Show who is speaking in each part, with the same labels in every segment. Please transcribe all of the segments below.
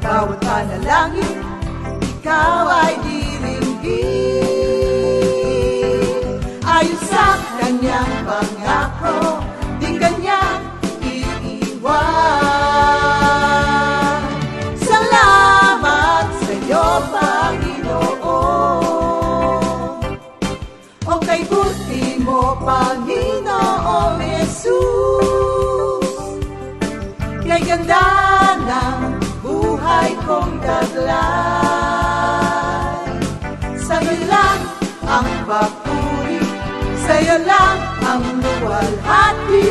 Speaker 1: bawat panalangin, ikaw ay diringgin. Ayon sa kanyang pangako, di kanyang iiwan. Salamat sa iyo, Panginoon. O kay buti mo, Panginoong Jesus, kay ganda ng buhay kong taglay. Sa'yo lang ang papuri, sa'yo lang ang luwalhati.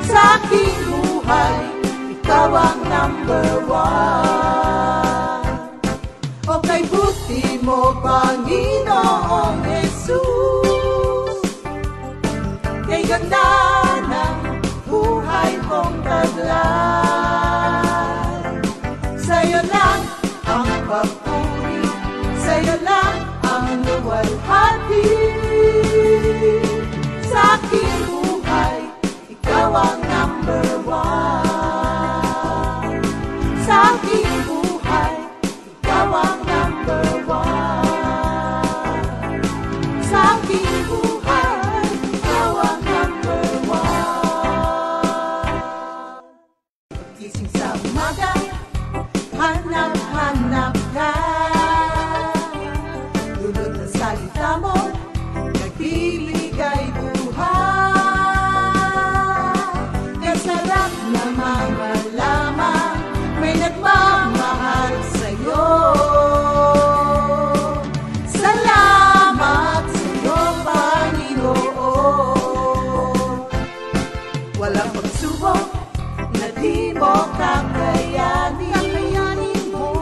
Speaker 1: Sa aking buhay, ikaw ang number one. O kay buti mo, Panginoong Jesus, kay ganda ng buhay kong taglay. Sa'yo lang ang papuri, sa'yo lang ang luwalhati. Sa aking buhay, ikaw ang number one. Sa aking buhay, ikaw ang number one. Sa aking buhay, ikaw ang number one. Gising sa umaga, hanap-hanap ka. Dulot ng salita mo, nagbibigay buhay. Kasarap na mamalaman, may nagmamahal sa'yo. Salamat sa'yo, Panginoon. Walang pagsubok na di mo kakayanin mo.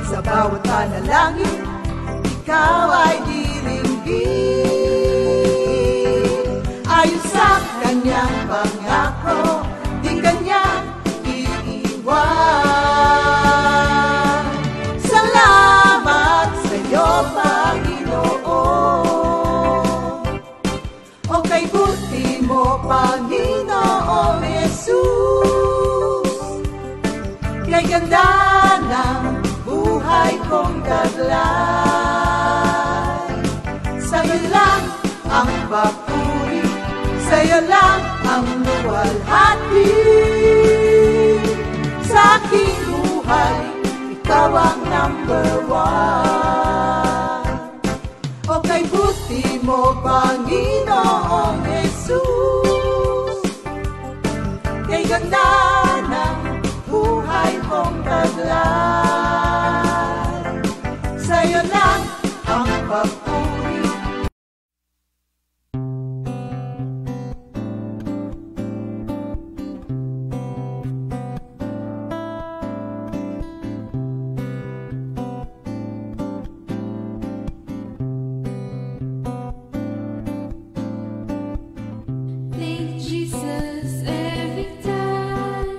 Speaker 1: Sa bawat panalangin, ikaw ay diringgin. Ayon sa kanyang pangako, di kanyang iiwan. Salamat sa iyo, Panginoon. O kay buti mo, Panginoong Jesus, kay ganda ng buhay kong taglay. Sa'yo lang ang papuri, sa'yo lang ang luwalhati. Sa aking buhay, ikaw ang number one. O kay buti mo, Panginoong Jesus, kay ganda ng buhay kong taglay. Sa'yo lang ang papuri.
Speaker 2: Thank Jesus every time.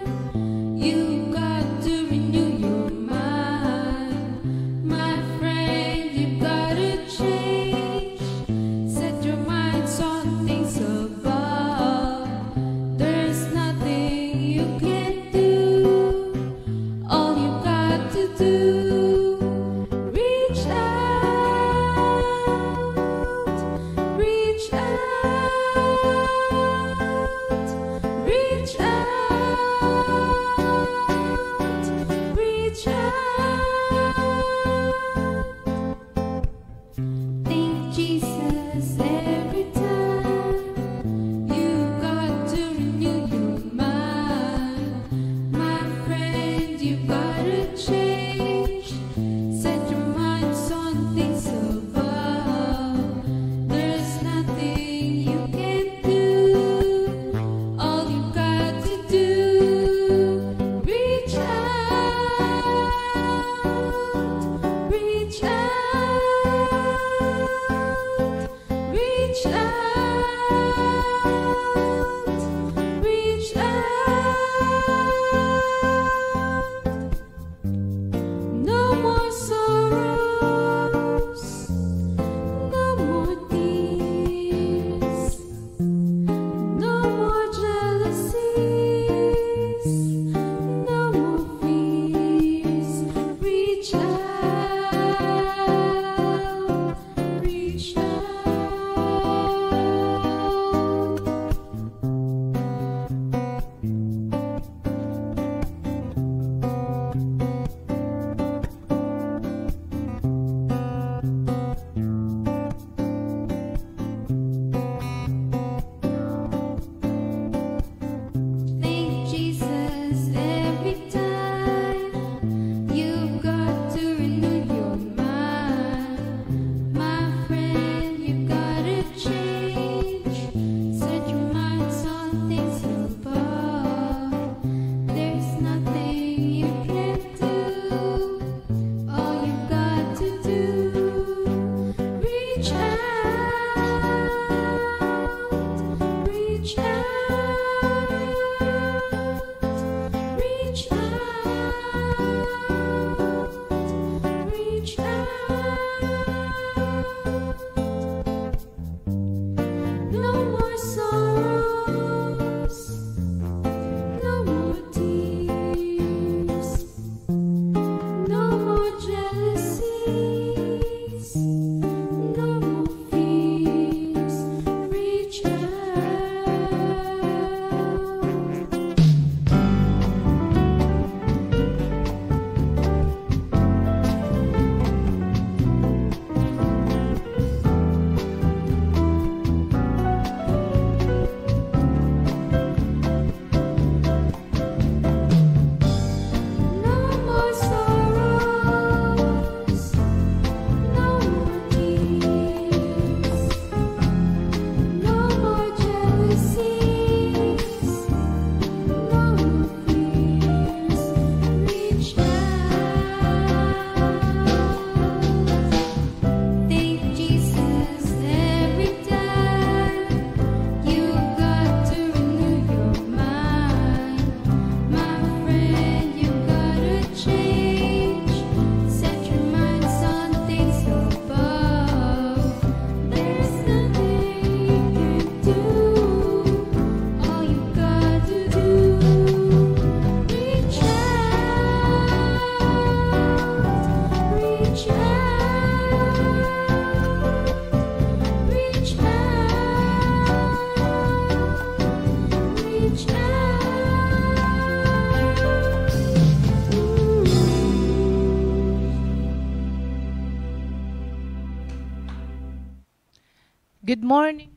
Speaker 2: Good morning.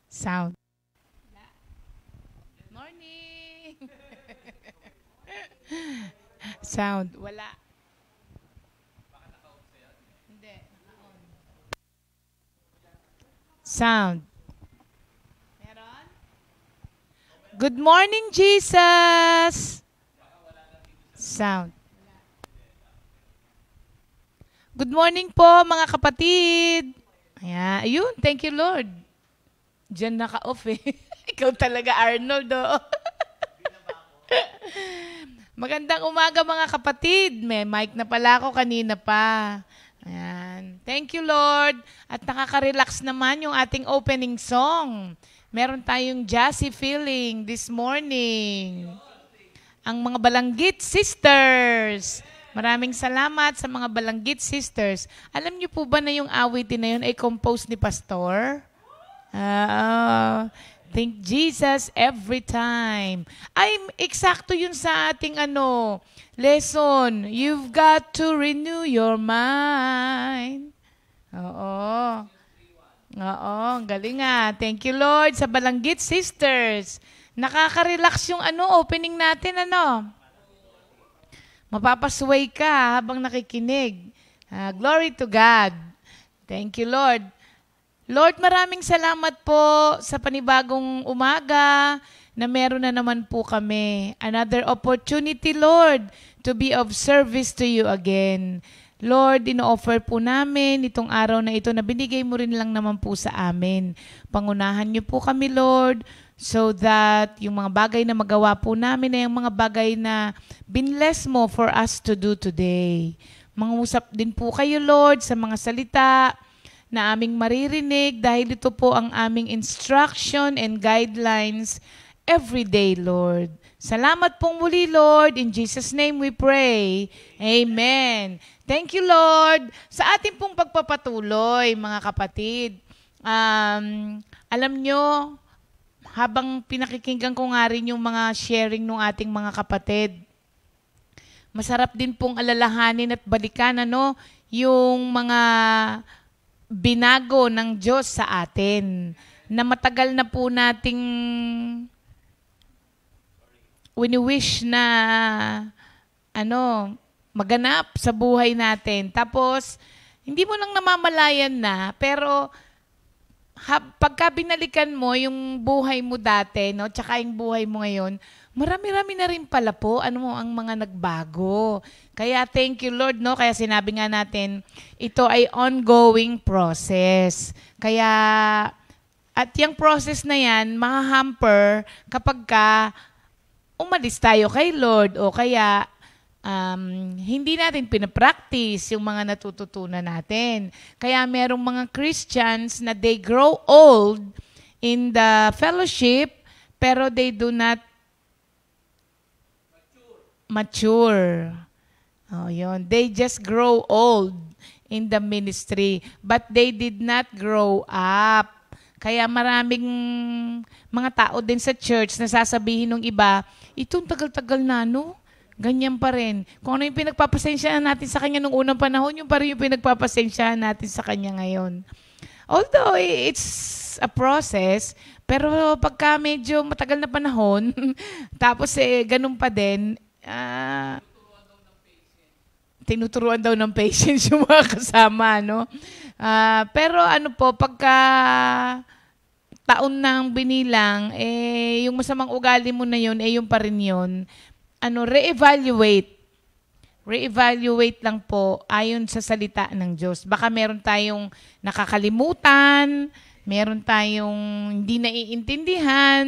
Speaker 2: Sound. Morning. Sound. Wala. Hindi. Sound. Meron? Good morning, Jesus. Sound. Good morning po, mga kapatid. Ayan. Ayun, thank you, Lord. Diyan naka-off eh. Ikaw talaga, Arnold, oh. Magandang umaga, mga kapatid. May mic na pala ako kanina pa. Ayan. Thank you, Lord. At nakaka-relax naman yung ating opening song. Meron tayong jazzy feeling this morning. Ang mga Balanggit Sisters. Maraming salamat sa mga Balanggit Sisters. Alam niyo po ba na yung awitin na yun ay composed ni Pastor? Thank Jesus every time. Ay, eksakto yun sa ating lesson. You've got to renew your mind. Oo. Oo, galing nga. Thank you, Lord, sa Balanggit Sisters. Nakaka-relax yung opening natin, Mapapasway ka habang nakikinig. Glory to God. Thank you, Lord. Lord, maraming salamat po sa panibagong umaga na meron na naman po kami. Another opportunity, Lord, to be of service to you again. Lord, ino-offer po namin itong araw na ito na binigay mo rin lang naman po sa amin. Pangunahan niyo po kami, Lord, so that yung mga bagay na magawa po namin ay yung mga bagay na binless mo for us to do today. Mangusap din po kayo, Lord, sa mga salita na aming maririnig dahil ito po ang aming instruction and guidelines every day, Lord. Salamat pong muli, Lord. In Jesus' name we pray. Amen. Thank you, Lord. Sa ating pong pagpapatuloy, mga kapatid, alam nyo, habang pinakikinggan ko nga rin yung mga sharing ng ating mga kapatid, masarap din pong alalahanin at balikan yung mga binago ng Diyos sa atin na matagal na po nating wini-wish na maganap sa buhay natin. Tapos, hindi mo lang namamalayan na, pero pagka binalikan mo yung buhay mo dati, tsaka yung buhay mo ngayon, marami-rami na rin pala po ang mga nagbago. Kaya thank you, Lord, Kaya sinabi nga natin, ito ay ongoing process. Kaya, at yung process na yan, mahahamper kapag umalis tayo kay Lord o kaya hindi natin pinapractice yung mga natututunan natin. Kaya merong mga Christians na they grow old in the fellowship pero they do not mature. Oh, yun. They just grow old in the ministry, but they did not grow up. Kaya maraming mga tao din sa church na sasabihin ng iba, itong tagal-tagal na, ganyan pa rin. Kung ano yung pinagpapasensyahan natin sa kanya nung unang panahon, yung pa rin yung pinagpapasensyahan natin sa kanya ngayon. Although it's a process, pero pagka medyo matagal na panahon, tapos ganun pa din, tinuturuan daw ng patience yung mga kasama, pero pagka taon nang binilang, yung masamang ugali mo na yun, yung pa rin yun, reevaluate. Reevaluate lang po ayon sa salita ng Diyos. Baka meron tayong nakakalimutan, meron tayong hindi naiintindihan,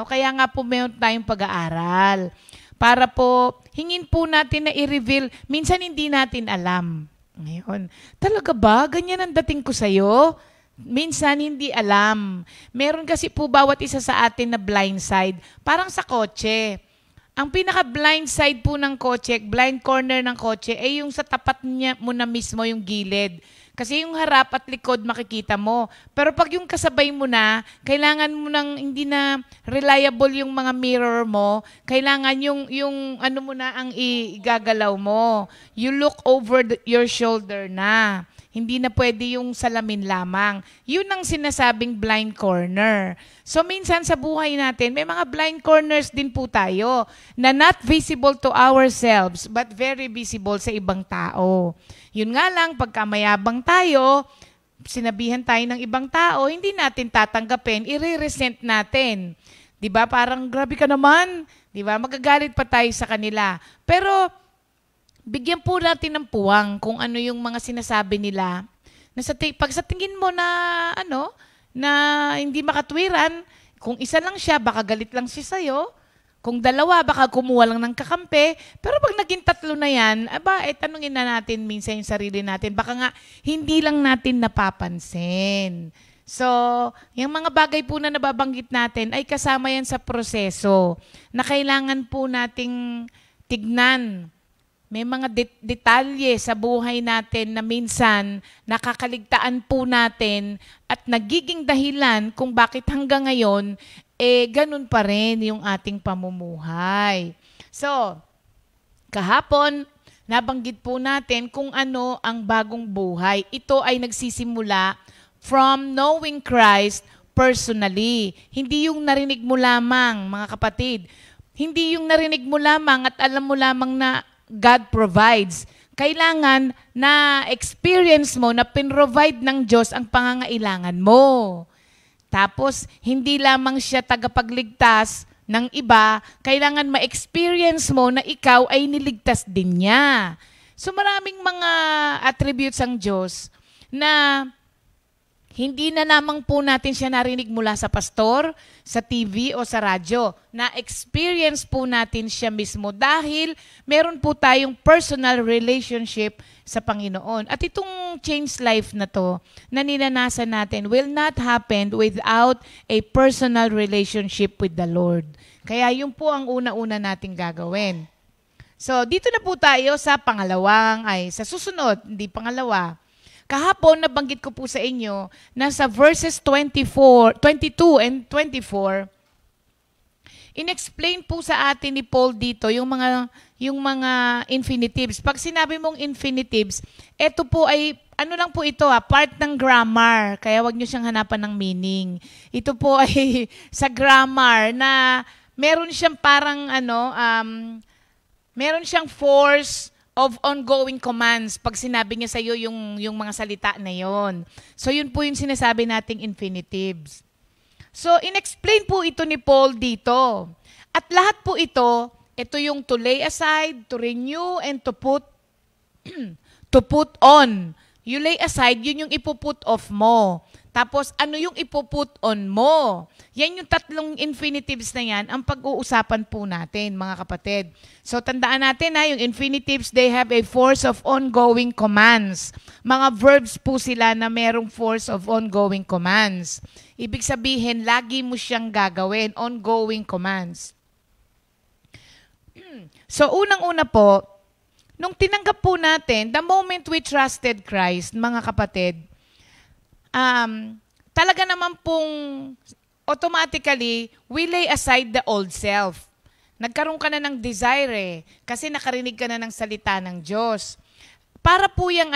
Speaker 2: kaya nga po meron tayong pag-aaral. Para po, hingin po natin na i-reveal. Minsan hindi natin alam. Ngayon, talaga ba? Ganyan ang dating ko sa'yo? Minsan hindi alam. Meron kasi po bawat isa sa atin na blind side. Parang sa kotse. Ang pinaka-blind side po ng kotse, blind corner ng kotse, ay yung sa tapat niya mo na mismo yung gilid. Kasi yung harap at likod makikita mo. Pero pag yung kasabay mo na, kailangan mo nang hindi na reliable yung mga mirror mo. Kailangan yung ano mo na ang igagalaw mo. You look over your shoulder na. Hindi na pwede yung salamin lamang. Yun ang sinasabing blind corner. So minsan sa buhay natin, may mga blind corners din po tayo na not visible to ourselves but very visible sa ibang tao. Yun nga lang, pagka mayabang tayo, sinabihan tayo ng ibang tao, hindi natin tatanggapin, i-resent natin. 'Di ba? Parang grabe ka naman, 'di ba? Magagalit pa tayo sa kanila. Pero bigyan po natin ng puwang kung ano yung mga sinasabi nila. Na pag sa tingin mo na na hindi makatwiran, kung isa lang siya, baka galit lang siya sa'yo. Kung dalawa, baka kumuha lang ng kakampi. Pero pag naging tatlo na yan, tanungin na natin minsan yung sarili natin. Baka nga, hindi lang natin napapansin. So, yung mga bagay po na nababanggit natin ay kasama yan sa proseso na kailangan po nating tignan. May mga detalye sa buhay natin na minsan nakakaligtaan po natin at nagiging dahilan kung bakit hanggang ngayon, ganun pa rin yung ating pamumuhay. So, kahapon, nabanggit po natin kung ano ang bagong buhay. Ito ay nagsisimula from knowing Christ personally. Hindi yung narinig mo lamang, mga kapatid. Hindi yung narinig mo lamang at alam mo lamang na God provides. Kailangan na experience mo na pinrovide ng Diyos ang pangangailangan mo. Tapos, hindi lamang siya tagapagligtas ng iba, kailangan ma-experience mo na ikaw ay niligtas din niya. So maraming mga attributes ang Diyos na hindi na lamang po natin siya narinig mula sa pastor, sa TV o sa radyo. Na-experience po natin siya mismo dahil meron po tayong personal relationship sa Panginoon. At itong change life na to, na ninanasan natin, will not happen without a personal relationship with the Lord. Kaya yun po ang una-una nating gagawin. So, dito na po tayo sa sa susunod, hindi pangalawa. Kahapon, nabanggit ko po sa inyo na sa verses 22 and 24, inexplain po sa atin ni Paul dito yung mga infinitives. Pag sinabi mong infinitives, ito po ay, lang po ito part ng grammar. Kaya wag niyo siyang hanapan ng meaning. Ito po ay sa grammar na meron siyang parang meron siyang force of ongoing commands pag sinabi niya sa iyo yung mga salita na yon. So yun po yung sinasabi nating infinitives. So inexplain po ito ni Paul dito. At lahat po ito yung to lay aside, to renew, and to put on. You lay aside, yun yung ipuput off mo. Tapos, ano yung ipuput on mo? Yan yung tatlong infinitives na yan, ang pag-uusapan po natin, mga kapatid. So, tandaan natin yung infinitives, they have a force of ongoing commands. Mga verbs po sila na merong force of ongoing commands. Ibig sabihin, lagi mo siyang gagawin, ongoing commands. So, unang-una po, nung tinanggap po natin, the moment we trusted Christ, mga kapatid, talaga naman pong automatically, we lay aside the old self. Nagkaroon ka na ng desire kasi nakarinig ka na ng salita ng Diyos. Para po yung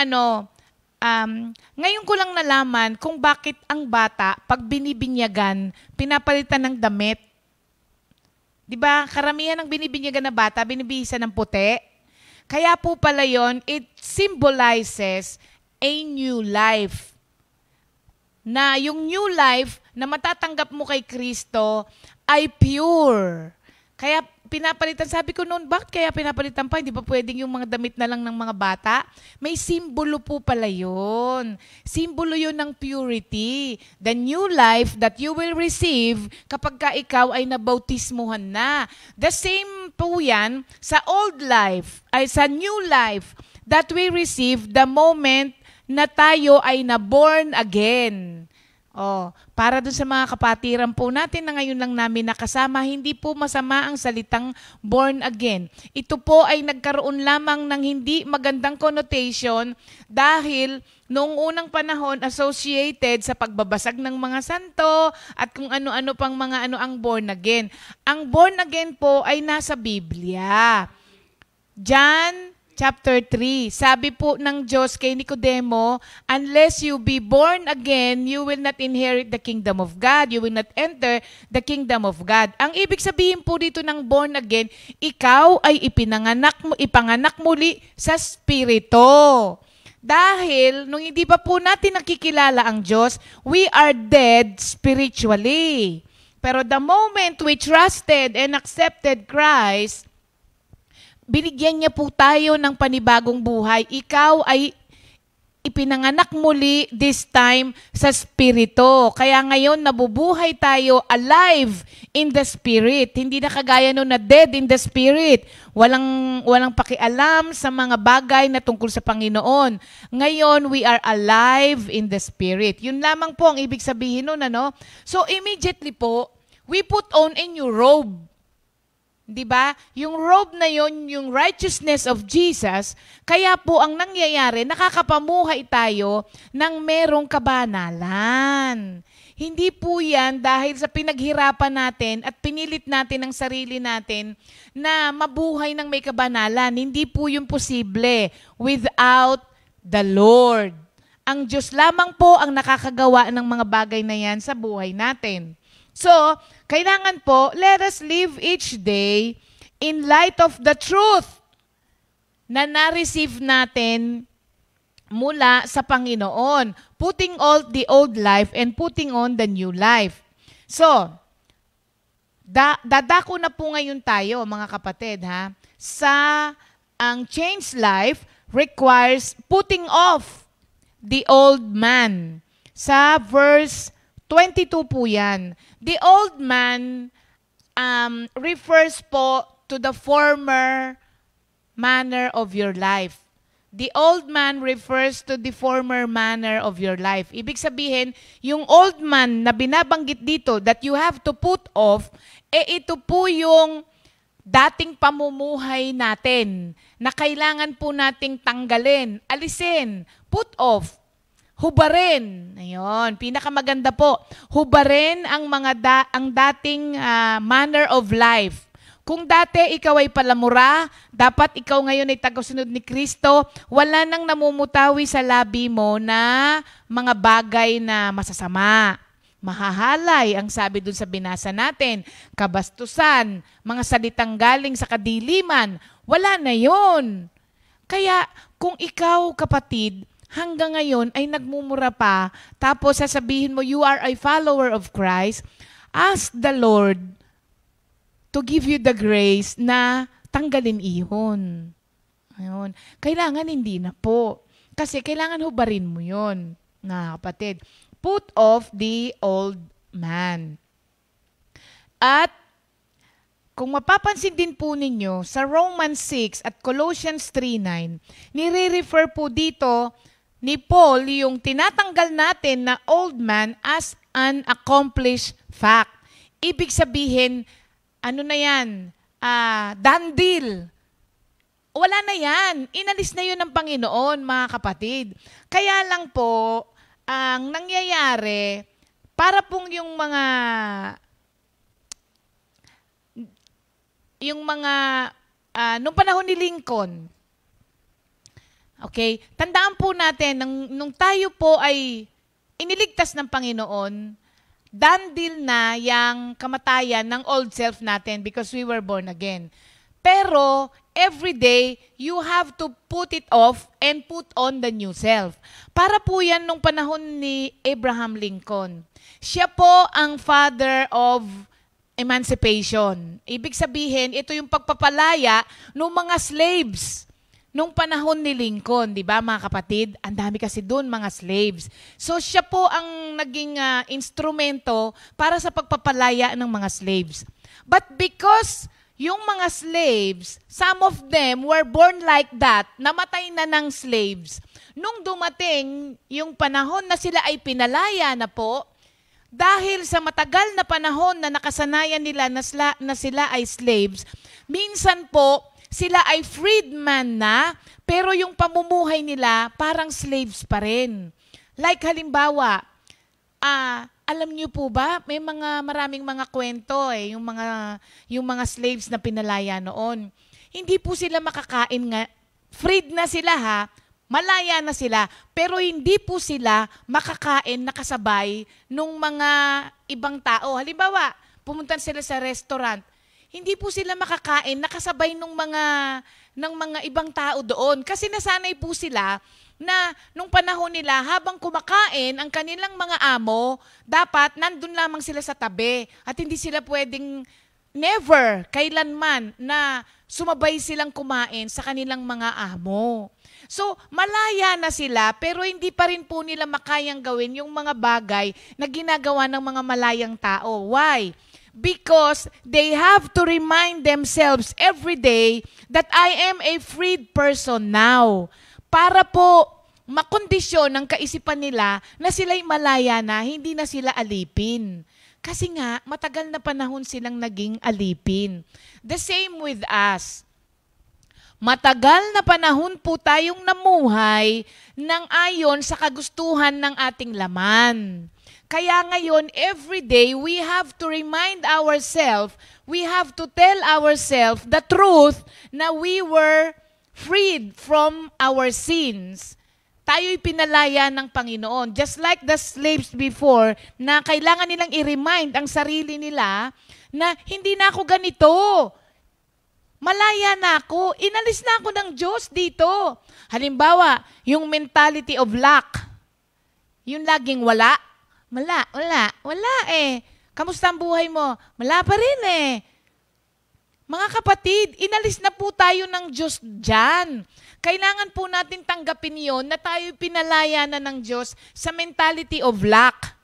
Speaker 2: ngayon ko lang nalaman kung bakit ang bata, pag binibinyagan, pinapalitan ng damit. Diba? Karamihan ng binibinyagan na bata, binibihisan ng puti. Kaya po pala yun, it symbolizes a new life. Na yung new life na matatanggap mo kay Kristo ay pure. Kaya pinapalitan, sabi ko noon, bakit kaya pinapalitan pa? Hindi ba pwedeng yung mga damit na lang ng mga bata? May simbolo po pala yun. Simbolo yun ng purity. The new life that you will receive kapag ka ikaw ay nabautismuhan na. The same po yan sa old life, ay sa new life that we receive the moment na tayo ay na-born again. Para dun sa mga kapatiran po natin na ngayon lang namin nakasama, hindi po masama ang salitang born again. Ito po ay nagkaroon lamang ng hindi magandang connotation dahil noong unang panahon associated sa pagbabasag ng mga santo at kung ano-ano pang mga ano ang born again. Ang born again po ay nasa Biblia. John chapter 3, sabi po ng Diyos kay Nicodemo, unless you be born again, you will not inherit the kingdom of God. You will not enter the kingdom of God. Ang ibig sabihin po dito ng born again, ikaw ay ipanganak muli sa Espiritu. Dahil nung hindi pa po natin nakikilala ang Diyos, we are dead spiritually. Pero the moment we trusted and accepted Christ, binigyan niya po tayo ng panibagong buhay. Ikaw ay ipinanganak muli this time sa Espiritu. Kaya ngayon nabubuhay tayo alive in the Spirit. Hindi na kagaya noon na dead in the Spirit. Walang pakialam sa mga bagay na tungkol sa Panginoon. Ngayon, we are alive in the Spirit. Yun lamang po ang ibig sabihin nun, ano? So immediately po, we put on a new robe. Diba? Yung robe na yon, yung righteousness of Jesus, kaya po ang nangyayari, nakakapamuhay tayo ng merong kabanalan. Hindi po yan dahil sa pinaghirapan natin at pinilit natin ang sarili natin na mabuhay ng may kabanalan. Hindi po yung posible without the Lord. Ang Diyos lamang po ang nakakagawa ng mga bagay na yan sa buhay natin. So, kailangan po, let us live each day in light of the truth na na-receive natin mula sa Panginoon. Putting all the old life and putting on the new life. So, dadako na po ngayon tayo, mga kapatid, ha? Ang changed life requires putting off the old man. Sa verse 22 po yan. The old man refers po to the former manner of your life. The old man refers to the former manner of your life. Ibig sabihin, yung old man na binabanggit dito that you have to put off, ito po yung dating pamumuhay natin na kailangan po nating tanggalin, alisin, put off. Hubarin. Ayun, pinakamaganda po. Hubarin ang ang dating manner of life. Kung dati ikaw ay palamura, dapat ikaw ngayon ay tagasunod ni Kristo, wala nang namumutawi sa labi mo na mga bagay na masasama. Mahahalay, ang sabi dun sa binasa natin, kabastusan, mga salitang galing sa kadiliman, wala na yon. Kaya kung ikaw, kapatid, hanggang ngayon ay nagmumura pa, tapos sasabihin mo, you are a follower of Christ, ask the Lord to give you the grace na tanggalin iyon. Ayun. Kailangan hindi na po. Kasi kailangan hubarin mo yun, na kapatid. Put off the old man. At kung mapapansin din po ninyo, sa Romans 6 at Colossians 3:9, nire-refer po dito ni Paul yung tinatanggal natin na old man as an accomplished fact. Ibig sabihin, ano na yan? Done deal. Wala na yan. Inalis na yun ng Panginoon, mga kapatid. Kaya lang po, ang nangyayari, para pong yung mga nung panahon ni Lincoln, okay, tandaan po natin, nung tayo po ay iniligtas ng Panginoon, done deal na yung kamatayan ng old self natin because we were born again. Pero, every day, you have to put it off and put on the new self. Para po yan nung panahon ni Abraham Lincoln. Siya po ang father of emancipation. Ibig sabihin, ito yung pagpapalaya ng mga slaves nung panahon ni Lincoln, di ba mga kapatid? Ang dami kasi doon mga slaves. So siya po ang naging instrumento para sa pagpapalaya ng mga slaves. But because yung mga slaves, some of them were born like that, namatay na ng slaves. Nung dumating yung panahon na sila ay pinalaya na po, Dahil sa matagal na panahon na nakasanayan nila na sila ay slaves, minsan po sila ay freedman na, pero yung pamumuhay nila parang slaves pa rin. Like halimbawa, alam niyo po ba, may maraming mga kwento yung mga slaves na pinalaya noon. Hindi po sila makakain nga, freed na sila ha, malaya na sila, pero hindi po sila makakain nakasabay nung mga ibang tao. Halimbawa, pumunta sila sa restaurant, hindi po sila makakain nakasabay ng mga ibang tao doon. Kasi nasanay po sila na nung panahon nila, habang kumakain ang kanilang mga amo, dapat nandun lamang sila sa tabi at hindi sila pwedeng kailanman na sumabay silang kumain sa kanilang mga amo. So, malaya na sila pero hindi pa rin po nila makayang gawin yung mga bagay na ginagawa ng mga malayang tao. Why? Because they have to remind themselves every day that I am a freed person now. Para po makondisyon ng kaisipan nila na sila'y malaya na, hindi na sila alipin. Kasi nga, matagal na panahon silang naging alipin. The same with us. Matagal na panahon po tayong namuhay ng ayon sa kagustuhan ng ating laman. Kaya ngayon, every day, we have to remind ourselves, we have to tell ourselves the truth na we were freed from our sins. Tayo'y pinalaya ng Panginoon. Just like the slaves before, na kailangan nilang i-remind ang sarili nila na hindi na ako ganito. Malaya na ako. Inalis na ako ng Diyos dito. Halimbawa, yung mentality of lack. Yung laging wala. Wala eh. Kamusta ang buhay mo? Wala pa rin eh. Mga kapatid, inalis na po tayo ng Diyos dyan. Kailangan po natin tanggapin yon na tayo pinalaya na ng Diyos sa mentality of lack.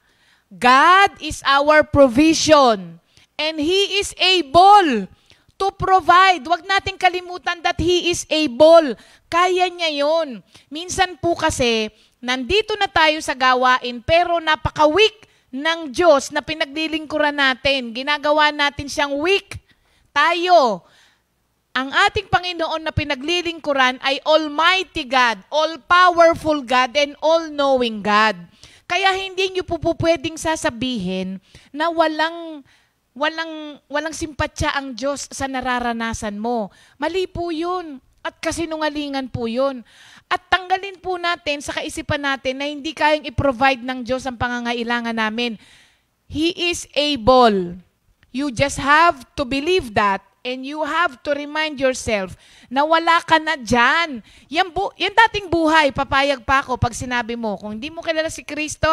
Speaker 2: God is our provision and He is able to provide. Huwag natin kalimutan that He is able. Kaya niya yon. Minsan po kasi, nandito na tayo sa gawain pero napaka-weak ng Diyos na pinaglilingkuran natin. Ginagawa natin siyang weak. Tayo, ang ating Panginoon na pinaglilingkuran ay Almighty God, All-Powerful God, and All-Knowing God. Kaya hindi niyo po pwedeng sasabihin na walang simpatsya ang Diyos sa nararanasan mo. Mali po yun. At kasinungalingan po yun. At tanggalin po natin sa kaisipan natin na hindi kayang i-provide ng Diyos ang pangangailangan namin. He is able. You just have to believe that and you have to remind yourself na wala ka na dyan. Yan dating buhay, papayag pa ako pag sinabi mo, kung hindi mo kilala si Kristo,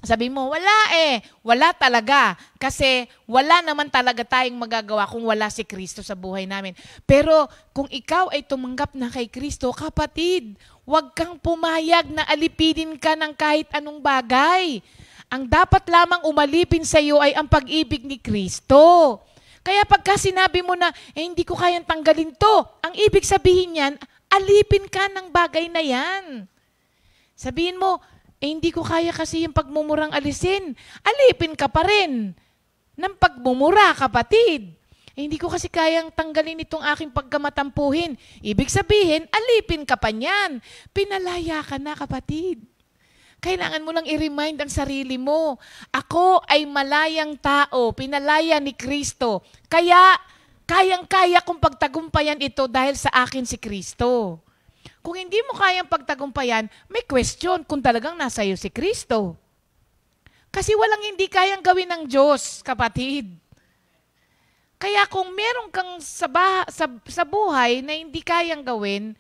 Speaker 2: sabi mo, wala eh. Wala talaga. Kasi wala naman talaga tayong magagawa kung wala si Kristo sa buhay namin. Pero kung ikaw ay tumanggap na kay Kristo, kapatid, huwag kang pumayag na alipinin ka ng kahit anong bagay. Ang dapat lamang umalipin sa iyo ay ang pag-ibig ni Kristo. Kaya pagka sinabi mo na, hindi ko kayang tanggalin to, ang ibig sabihin niyan, alipin ka ng bagay na yan. Sabihin mo, hindi ko kaya kasi yung pagmumurang alisin. Alipin ka pa rin ng pagmumura, kapatid. Hindi ko kasi kayang tanggalin itong aking pagkamatampuhin. Ibig sabihin, alipin ka pa niyan. Pinalaya ka na, kapatid. Kailangan mo lang i-remind ang sarili mo. Ako ay malayang tao, pinalaya ni Kristo. Kaya, kayang-kaya kong pagtagumpayan ito dahil sa akin si Kristo. Kung hindi mo kayang pagtagumpayan, may question kung talagang nasa iyo si Kristo. Kasi walang hindi kayang gawin ng Diyos, kapatid. Kaya kung meron kang sa buhay na hindi kayang gawin,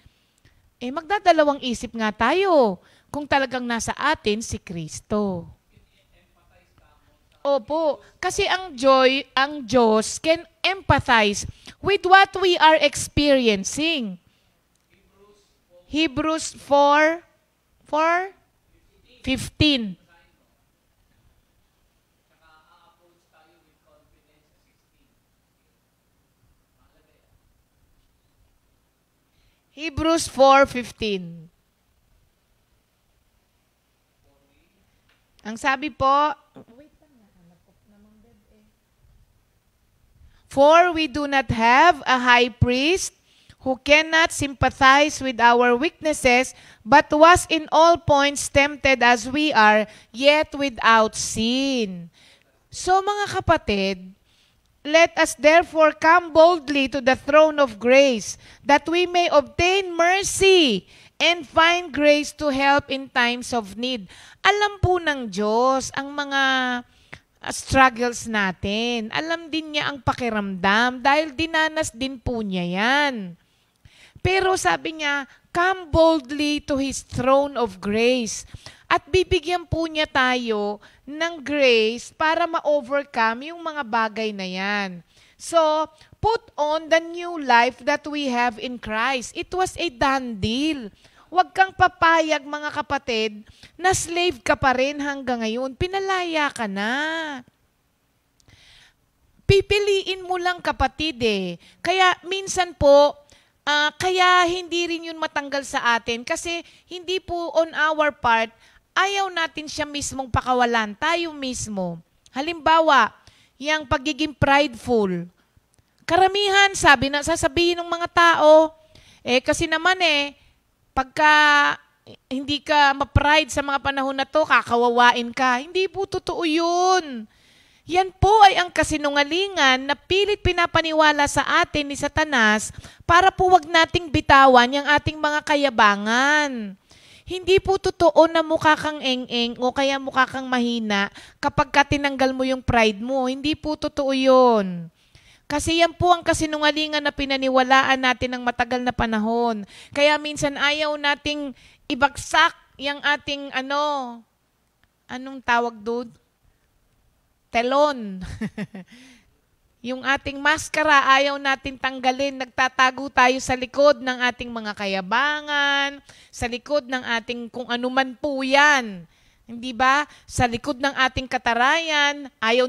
Speaker 2: magdadalawang isip nga tayo kung talagang nasa atin si Kristo. Opo, kasi ang Diyos can empathize with what we are experiencing. Hebrews 4:15. Hebrews 4:15. Ang sabi po, wait For we do not have a high priest who cannot sympathize with our weaknesses, but was in all points tempted as we are, yet without sin. So mga kapatid, let us therefore come boldly to the throne of grace, that we may obtain mercy and find grace to help in times of need. Alam po ng Diyos ang mga struggles natin. Alam din niya ang pakiramdam dahil dinanas din po niya yan. Pero sabi niya, come boldly to His throne of grace. At bibigyan po niya tayo ng grace para ma-overcome yung mga bagay na yan. So, put on the new life that we have in Christ. It was a done deal. Huwag kang papayag, mga kapatid, na slave ka pa rin hanggang ngayon. Pinalaya ka na. Pipiliin mo lang, kapatid eh. Kaya minsan po, kaya hindi rin yun matanggal sa atin kasi hindi po on our part, ayaw natin siya mismong pakawalan, tayo mismo. Halimbawa, yung pagiging prideful. Karamihan, sasabihin ng mga tao, kasi naman pagka hindi ka ma-pride sa mga panahon na to, kakawawain ka. Hindi po totoo yun. Yan po ay ang kasinungalingan na pilit pinapaniwala sa atin ni Satanas para po wag nating bitawan yung ating mga kayabangan. Hindi po totoo na mukha kang eng-eng o kaya mukha kang mahina kapag ka tinanggal mo yung pride mo. Hindi po totoo yun. Kasi yan po ang kasinungalingan na pinaniwalaan natin ng matagal na panahon. Kaya minsan ayaw nating ibagsak yung ating anong tawag doon? Telon. Yung ating maskara, ayaw natin tanggalin. Nagtatago tayo sa likod ng ating mga kayabangan, sa likod ng ating kung anuman po yan. Hindi ba? Sa likod ng ating katarayan, ayaw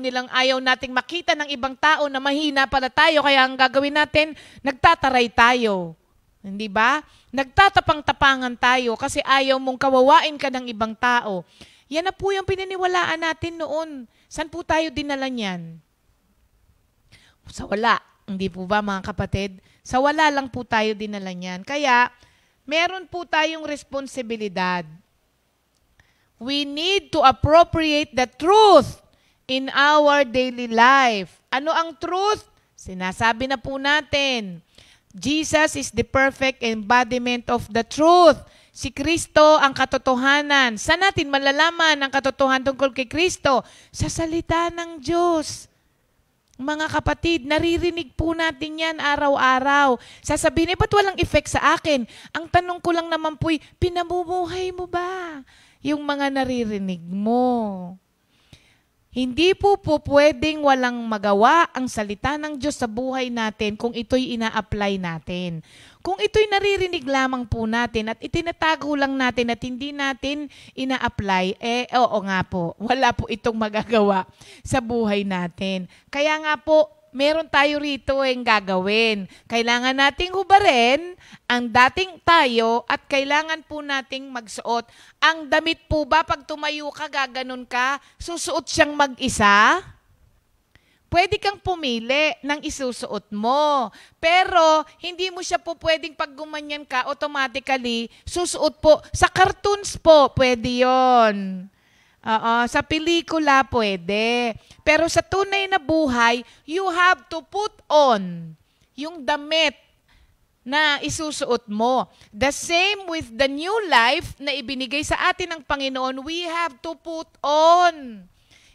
Speaker 2: nating makita ng ibang tao na mahina pala tayo, kaya ang gagawin natin, nagtataray tayo. Hindi ba? Nagtatapang-tapangan tayo kasi ayaw mong kawawain ka ng ibang tao. Yan na po yung pinaniwalaan natin noon. Saan po tayo dinala niyan? Sa wala. Hindi po ba, mga kapatid? Sa wala lang po tayo dinala niyan. Kaya, meron po tayong responsibilidad. We need to appropriate the truth in our daily life. Ano ang truth? Sinasabi na po natin. Jesus is the perfect embodiment of the truth. Si Kristo ang katotohanan. Saan natin malalaman ang katotohanan tungkol kay Kristo? Sa salita ng Diyos. Mga kapatid, naririnig po natin yan araw-araw. Sasabihin, ba't walang effect sa akin? Ang tanong ko lang naman po'y, pinamumuhay mo ba yung mga naririnig mo? Hindi po pwedeng walang magawa ang salita ng Diyos sa buhay natin kung ito'y ina-apply natin. Kung ito'y naririnig lamang po natin at itinatago lang natin at hindi natin ina-apply, oo nga po, wala po itong magagawa sa buhay natin. Kaya nga po, meron tayo rito yung gagawin. Kailangan nating hubarin ang dating tayo at kailangan po nating magsuot. Ang damit po ba, pag tumayo ka, gaganon ka, susuot siyang mag-isa? Pwede kang pumili ng isusuot mo. Pero, hindi mo siya po pwedeng pag gumanyan ka, automatically, susuot po. Sa cartoons po, pwede yon. Sa pelikula pwede. Pero sa tunay na buhay, you have to put on yung damit na isusuot mo. The same with the new life na ibinigay sa atin ng Panginoon, we have to put on.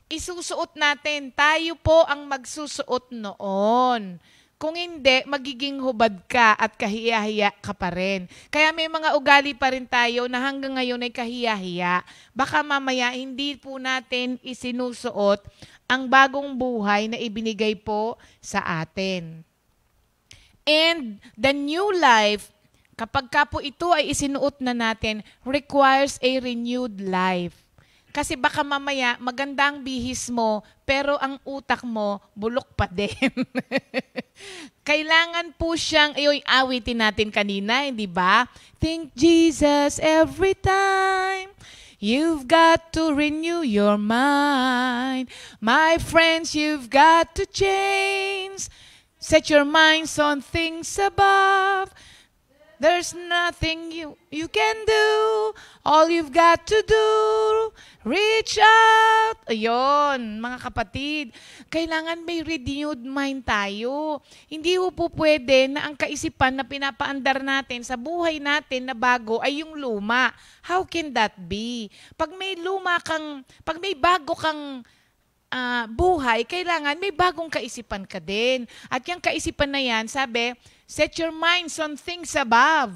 Speaker 2: Isusuot natin. Tayo po ang magsusuot noon. Kung hindi, magiging hubad ka at kahiya-hiya ka pa rin. Kaya may mga ugali pa rin tayo na hanggang ngayon ay kahiya-hiya. Baka mamaya hindi po natin isinusuot ang bagong buhay na ibinigay po sa atin. And the new life, kapag ka po ito ay isinuot na natin, requires a renewed life. Kasi baka mamaya maganda ang bihis mo, pero ang utak mo bulok pa din. Kailangan po siyang, awitin natin kanina, hindi ba? Think Jesus every time. You've got to renew your mind. My friends, you've got to change. Set your minds on things above. There's nothing you can do. All you've got to do, reach out. Ayun, mga kapatid, kailangan may renewed mind tayo. Hindi po pwede na ang kaisipan na pinapaandar natin sa buhay natin na bago ay yung luma. How can that be? Pag may bago kang buhay, kailangan may bagong kaisipan ka din. At yung kaisipan na yan, sabi, set your minds on things above.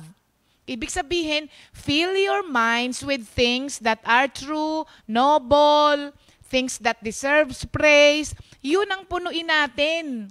Speaker 2: Ibig sabihin, fill your minds with things that are true, noble, things that deserves praise. Yun ang punuin natin.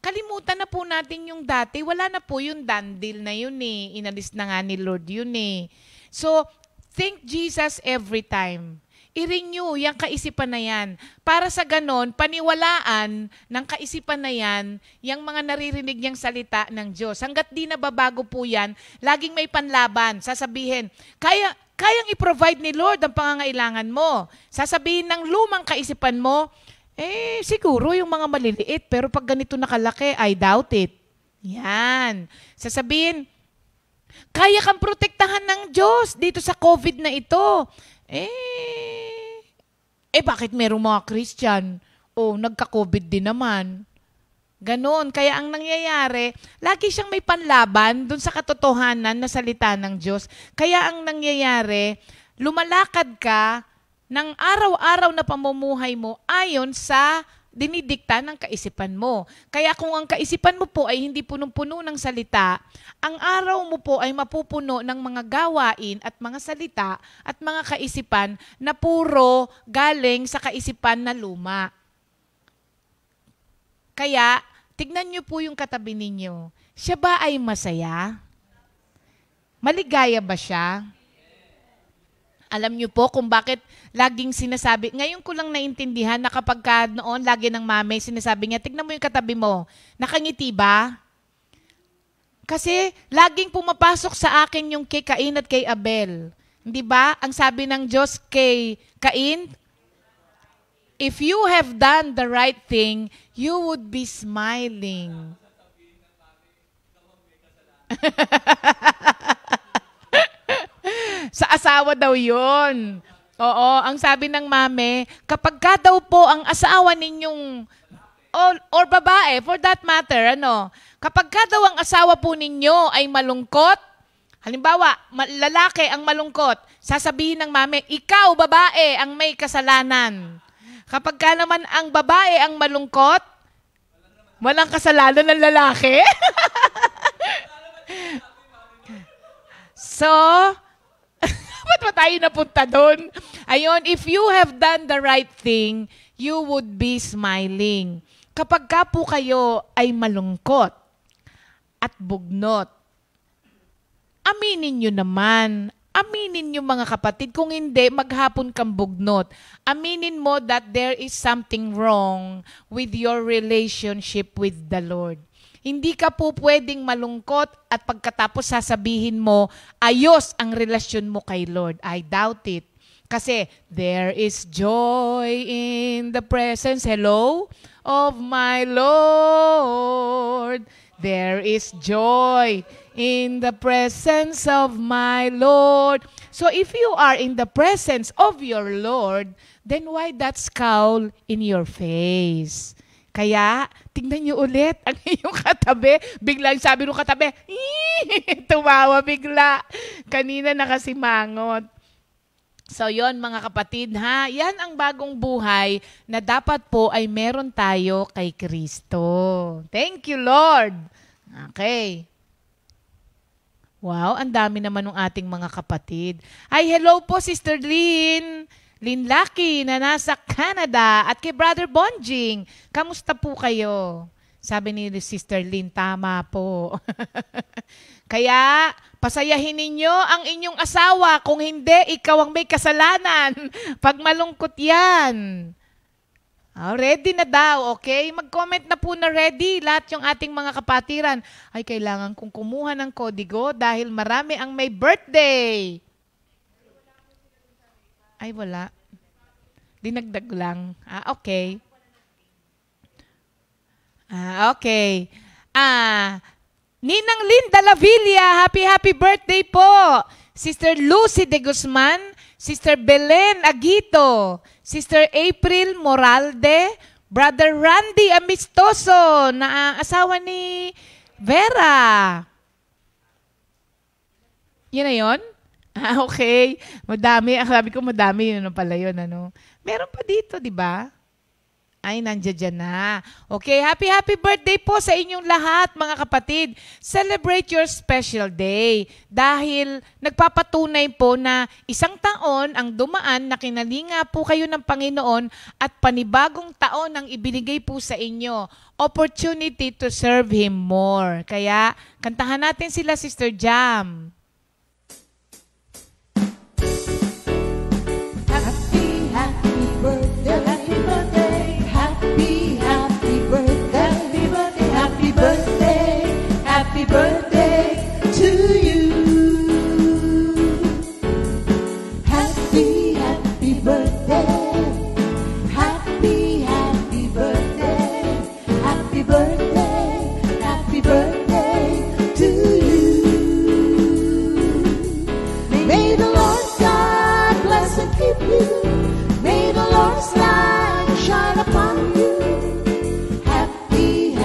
Speaker 2: Kalimutan na po natin yung dati. Wala na po yung dandil na yun eh. Inalis na nga ni Lord yun eh. So, think Jesus every time. I-renew yung kaisipan na yan. Para sa ganon, paniwalaan ng kaisipan na yan, yung mga naririnig niyang salita ng Diyos. Hanggat di nababago po yan, laging may panlaban. Sasabihin, kayang i-provide ni Lord ang pangangailangan mo. Sasabihin ng lumang kaisipan mo, siguro yung mga maliliit, pero pag ganito nakalaki, I doubt it. Yan. Sasabihin, kaya kang protektahan ng Diyos dito sa COVID na ito. Bakit merong mga Christian? Nagka-COVID din naman. Ganon. Kaya ang nangyayari, lagi siyang may panlaban dun sa katotohanan na salita ng Diyos. Kaya ang nangyayari, lumalakad ka ng araw-araw na pamumuhay mo ayon sa dinidikta ng kaisipan mo. Kaya kung ang kaisipan mo po ay hindi punong-puno ng salita, ang araw mo po ay mapupuno ng mga gawain at mga salita at mga kaisipan na puro galing sa kaisipan na luma. Kaya, tignan niyo po yung katabi ninyo. Siya ba ay masaya? Maligaya ba siya? Alam niyo po kung bakit laging sinasabi, ngayon ko lang naintindihan na kapag noon lagi ng mami, sinasabi niya, tignan mo yung katabi mo, nakangiti ba? Kasi laging pumapasok sa akin yung kay Cain at kay Abel. Hindi ba? Ang sabi ng Diyos kay Cain, if you have done the right thing, you would be smiling. Sa asawa daw yun. Oo, ang sabi ng mame, kapag ka daw po ang asawa ninyong, or babae, for that matter, kapag ka daw ang asawa po ninyo ay malungkot, halimbawa, lalaki ang malungkot, sasabihin ng mame, ikaw, babae, ang may kasalanan. Kapag ka naman ang babae ang malungkot, walang kasalanan ng lalaki. So, ba't ba tayo napunta doon? Ayun, if you have done the right thing, you would be smiling. Kapag ka po kayo ay malungkot at bugnot, aminin nyo naman. Aminin nyo mga kapatid. Kung hindi, maghapon kang bugnot. Aminin mo that there is something wrong with your relationship with the Lord. Hindi ka po pwedeng malungkot at pagkatapos sasabihin mo, ayos ang relasyon mo kay Lord. I doubt it. Kasi there is joy in the presence, of my Lord. There is joy in the presence of my Lord. So if you are in the presence of your Lord, then why that scowl in your face? Kaya, tingnan niyo ulit ang iyong katabi. Biglang sabi ng katabi, tumawa bigla. Kanina nakasimangot. So yon mga kapatid ha, yan ang bagong buhay na dapat po ay meron tayo kay Kristo. Thank you Lord. Okay. Wow, ang dami naman ng ating mga kapatid. Ay, hello po Sister Lynn. Lynn Lucky na nasa Canada at kay Brother Bonjing. Kamusta po kayo? Sabi ni Sister Lynn, tama po. Kaya, pasayahin ninyo ang inyong asawa. Kung hindi, ikaw ang may kasalanan. Pag malungkot yan. Ready na daw, okay? Mag-comment na po na ready lahat yung ating mga kapatiran. Ay, kailangan kong kumuha ng kodigo dahil marami ang may birthday. Ay, wala. Dinagdag lang. Okay. Okay. Ninang Linda Lavilla, happy birthday po. Sister Lucy de Guzman, Sister Belen Aguito, Sister April Moralde, Brother Randy Amistoso, na asawa ni Vera. Yun na yun? Okay. Madami. Sabi ko madami. Yun pala yun. Ano? Meron pa dito, di ba? Ay, nandiyan na. Okay, happy birthday po sa inyong lahat, mga kapatid. Celebrate your special day. Dahil nagpapatunay po na isang taon ang dumaan na kinalinga po kayo ng Panginoon at panibagong taon ang ibinigay po sa inyo. Opportunity to serve Him more. Kaya, kantahan natin sila, Sister Jam.
Speaker 1: Happy birthday, happy birthday, happy birthday, happy birthday, happy birthday to you. Happy birthday, happy birthday, happy birthday, happy birthday to you. May the Lord God bless and keep you. May the Lord's light shine upon you. Happy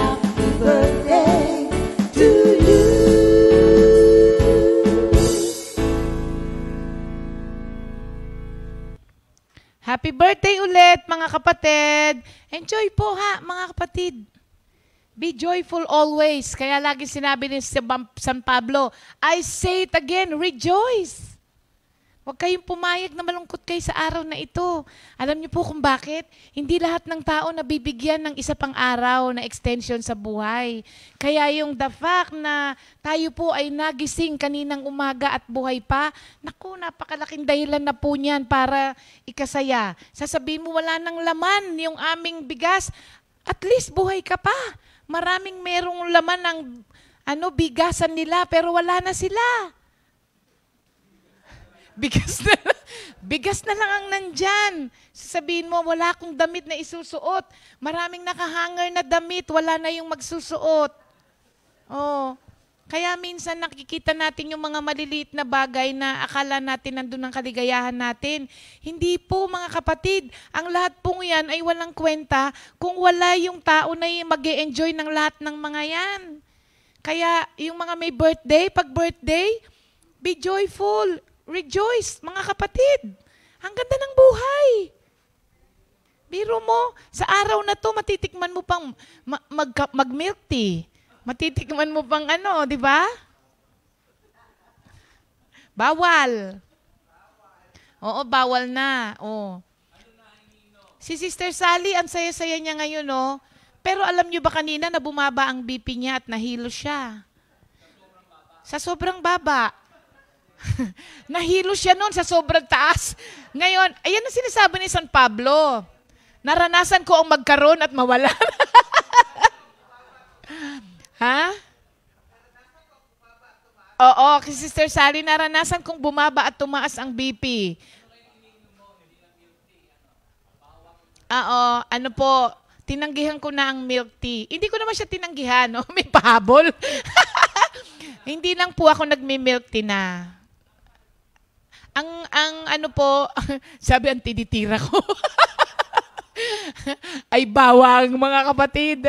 Speaker 1: birthday to you.
Speaker 2: Happy birthday ulit, mga kapatid. Enjoy po ha, mga kapatid. Be joyful always. Kaya lagi sinabi ni San Pablo, I say it again, rejoice. Huwag kayong pumayag na malungkot kayo sa araw na ito. Alam niyo po kung bakit? Hindi lahat ng tao nabibigyan ng isa pang araw na extension sa buhay. Kaya yung the fact na tayo po ay nagising kaninang umaga at buhay pa, naku, napakalaking dahilan na po niyan para ikasaya. Sasabihin mo wala nang laman yung aming bigas, at least buhay ka pa. Maraming merong laman ng bigasan nila pero wala na sila. Bigas na lang ang nandyan. Sasabihin mo, wala akong damit na isusuot. Maraming nakahanger na damit, wala na yung magsusuot. Oh. Kaya minsan nakikita natin yung mga maliliit na bagay na akala natin nandun ang kaligayahan natin. Hindi po, mga kapatid. Ang lahat pong yan ay walang kwenta kung wala yung tao na mag-e-enjoy ng lahat ng mga yan. Kaya yung mga may birthday, pag birthday, be joyful. Rejoice, mga kapatid. Ang ganda ng buhay. Biro mo, sa araw na to, matitikman mo pang mag-milk tea. Matitikman mo pang di ba? Bawal. Oo, bawal na. Oo. Si Sister Sally, ang saya-saya niya ngayon, Pero alam niyo ba kanina na bumaba ang BP niya at nahilo siya? Sa sobrang baba. Nahilo siya noon sa sobrang taas. Ngayon, ayan ang sinasabi ni San Pablo. Naranasan ko ang magkaroon at mawala. Ha? Oo, kasi Sister Sally, naranasan kong bumaba at tumaas ang BP. Tinanggihan ko na ang milk tea. Hindi ko naman siya tinanggihan, may pahabol. Hindi lang po ako nagmi-milk tea na. Sabi ang tinitira ko. Ay bawang, mga kapatid.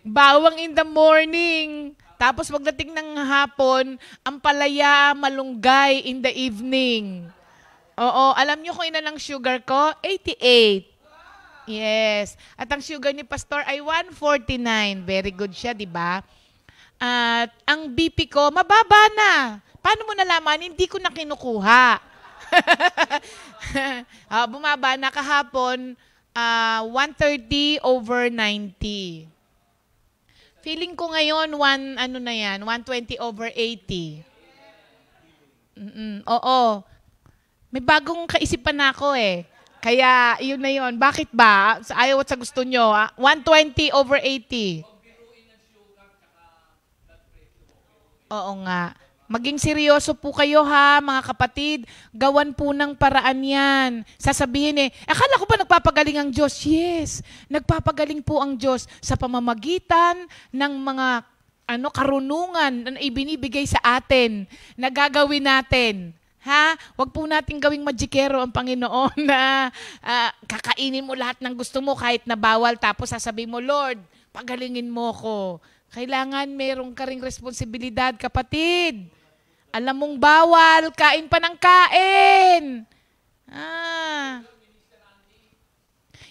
Speaker 2: Bawang in the morning. Tapos pagdating ng hapon, ang palaya, malunggay in the evening. Oo, alam nyo kung ilan ang sugar ko? 88. Yes. At ang sugar ni Pastor ay 149. Very good siya, di ba? At ang BP ko, mababa na. Paano mo nalaman? Hindi ko na kinukuha. Bumaba na kahapon, 130/90. Feeling ko ngayon, 120/80. Oo. May bagong kaisipan na ako Kaya, yun na yun. Bakit ba? Ayaw at sa gusto nyo. 120/80. Oo nga. Maging seryoso po kayo ha, mga kapatid. Gawan po ng paraan yan. Sasabihin akala ko ba nagpapagaling ang Diyos? Yes, nagpapagaling po ang Diyos sa pamamagitan ng mga karunungan na ibinibigay sa atin, na gagawin natin. Ha? Huwag po natin gawing magikero ang Panginoon na kakainin mo lahat ng gusto mo kahit na bawal, tapos sasabihin mo, Lord, pagalingin mo ko. Kailangan meron ka ring responsibilidad, kapatid. Alam mong bawal, kain pa ng kain.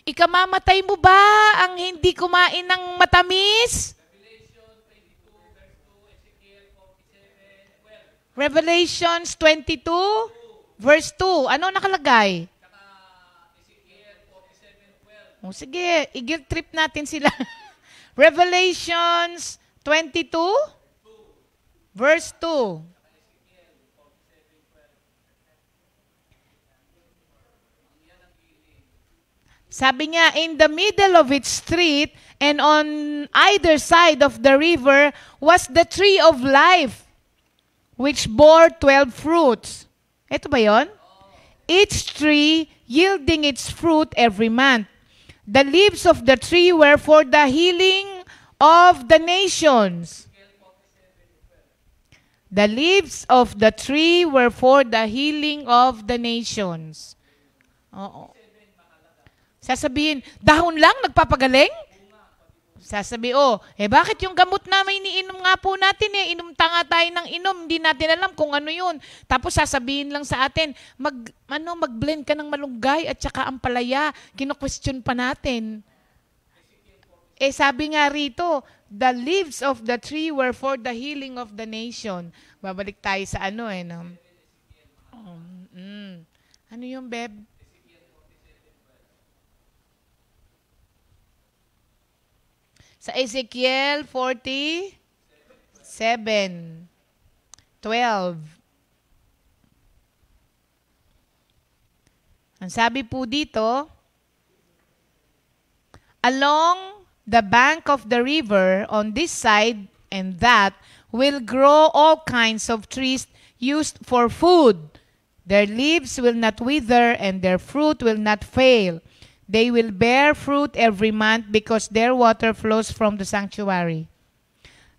Speaker 2: Ikamamatay mo ba ang hindi kumain ng matamis? Revelations 22, verse 2. Ano nakalagay? O sige, i-guilt trip natin sila. Revelations 22, verse 2. Sabi niya, in the middle of its street and on either side of the river was the tree of life, which bore 12 fruits. Ito ba yon? Each tree yielding its fruit every month. The leaves of the tree were for the healing of the nations. The leaves of the tree were for the healing of the nations. Oo. Sasabihin, dahon lang nagpapagaling? Sasabi, bakit yung gamot na may iniinom nga po natin inom tanga tayo ng inom, hindi natin alam kung ano yun. Tapos sasabihin lang sa atin, mag-blend ka ng malunggay at saka ampalaya. Kino-question pa natin. Sabi nga rito, the leaves of the tree were for the healing of the nation. Babalik tayo sa ano Ano yung Beb? Sa Ezekiel 47:12. Ang sabi po dito, along the bank of the river on this side and that will grow all kinds of trees used for food. Their leaves will not wither and their fruit will not fail. They will bear fruit every month because their water flows from the sanctuary.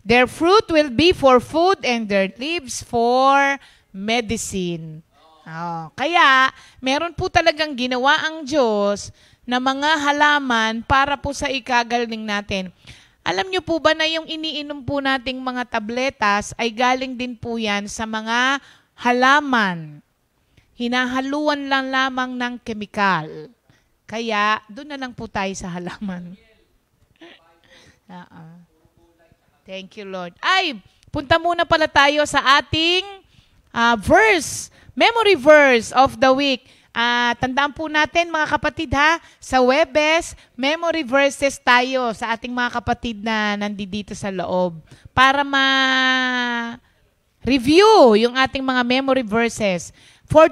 Speaker 2: Their fruit will be for food and their leaves for medicine. Kaya, meron po talagang ginawa ang Diyos na mga halaman para po sa ikagaling natin. Alam niyo po ba na yung iniinom po nating mga tabletas ay galing din po yan sa mga halaman. Hinahaluan lang lamang ng kemikal. Kaya, doon na lang po tayo sa halaman. Thank you, Lord. Punta muna pala tayo sa ating memory verse of the week. Tandaan po natin, mga kapatid sa Webes, memory verses tayo sa ating mga kapatid na nandito sa loob. Para ma-review yung ating mga memory verses. For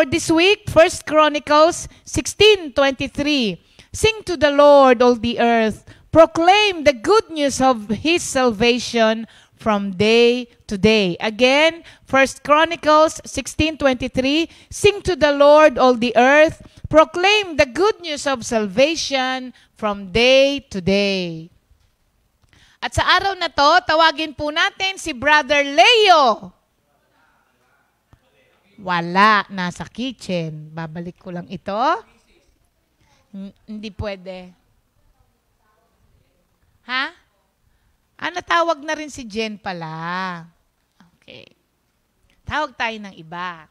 Speaker 2: this week, 1 Chronicles 16:23. Sing to the Lord, all the earth. Proclaim the good news of His salvation from day to day. Again, 1 Chronicles 16:23. Sing to the Lord, all the earth. Proclaim the good news of salvation from day to day. At sa araw na to, tawagin po natin si Brother Leo. Wala, nasa kitchen. Babalik ko lang ito. Hindi pwede. Natawag na rin si Jen pala. Okay. Tawag tayo ng iba.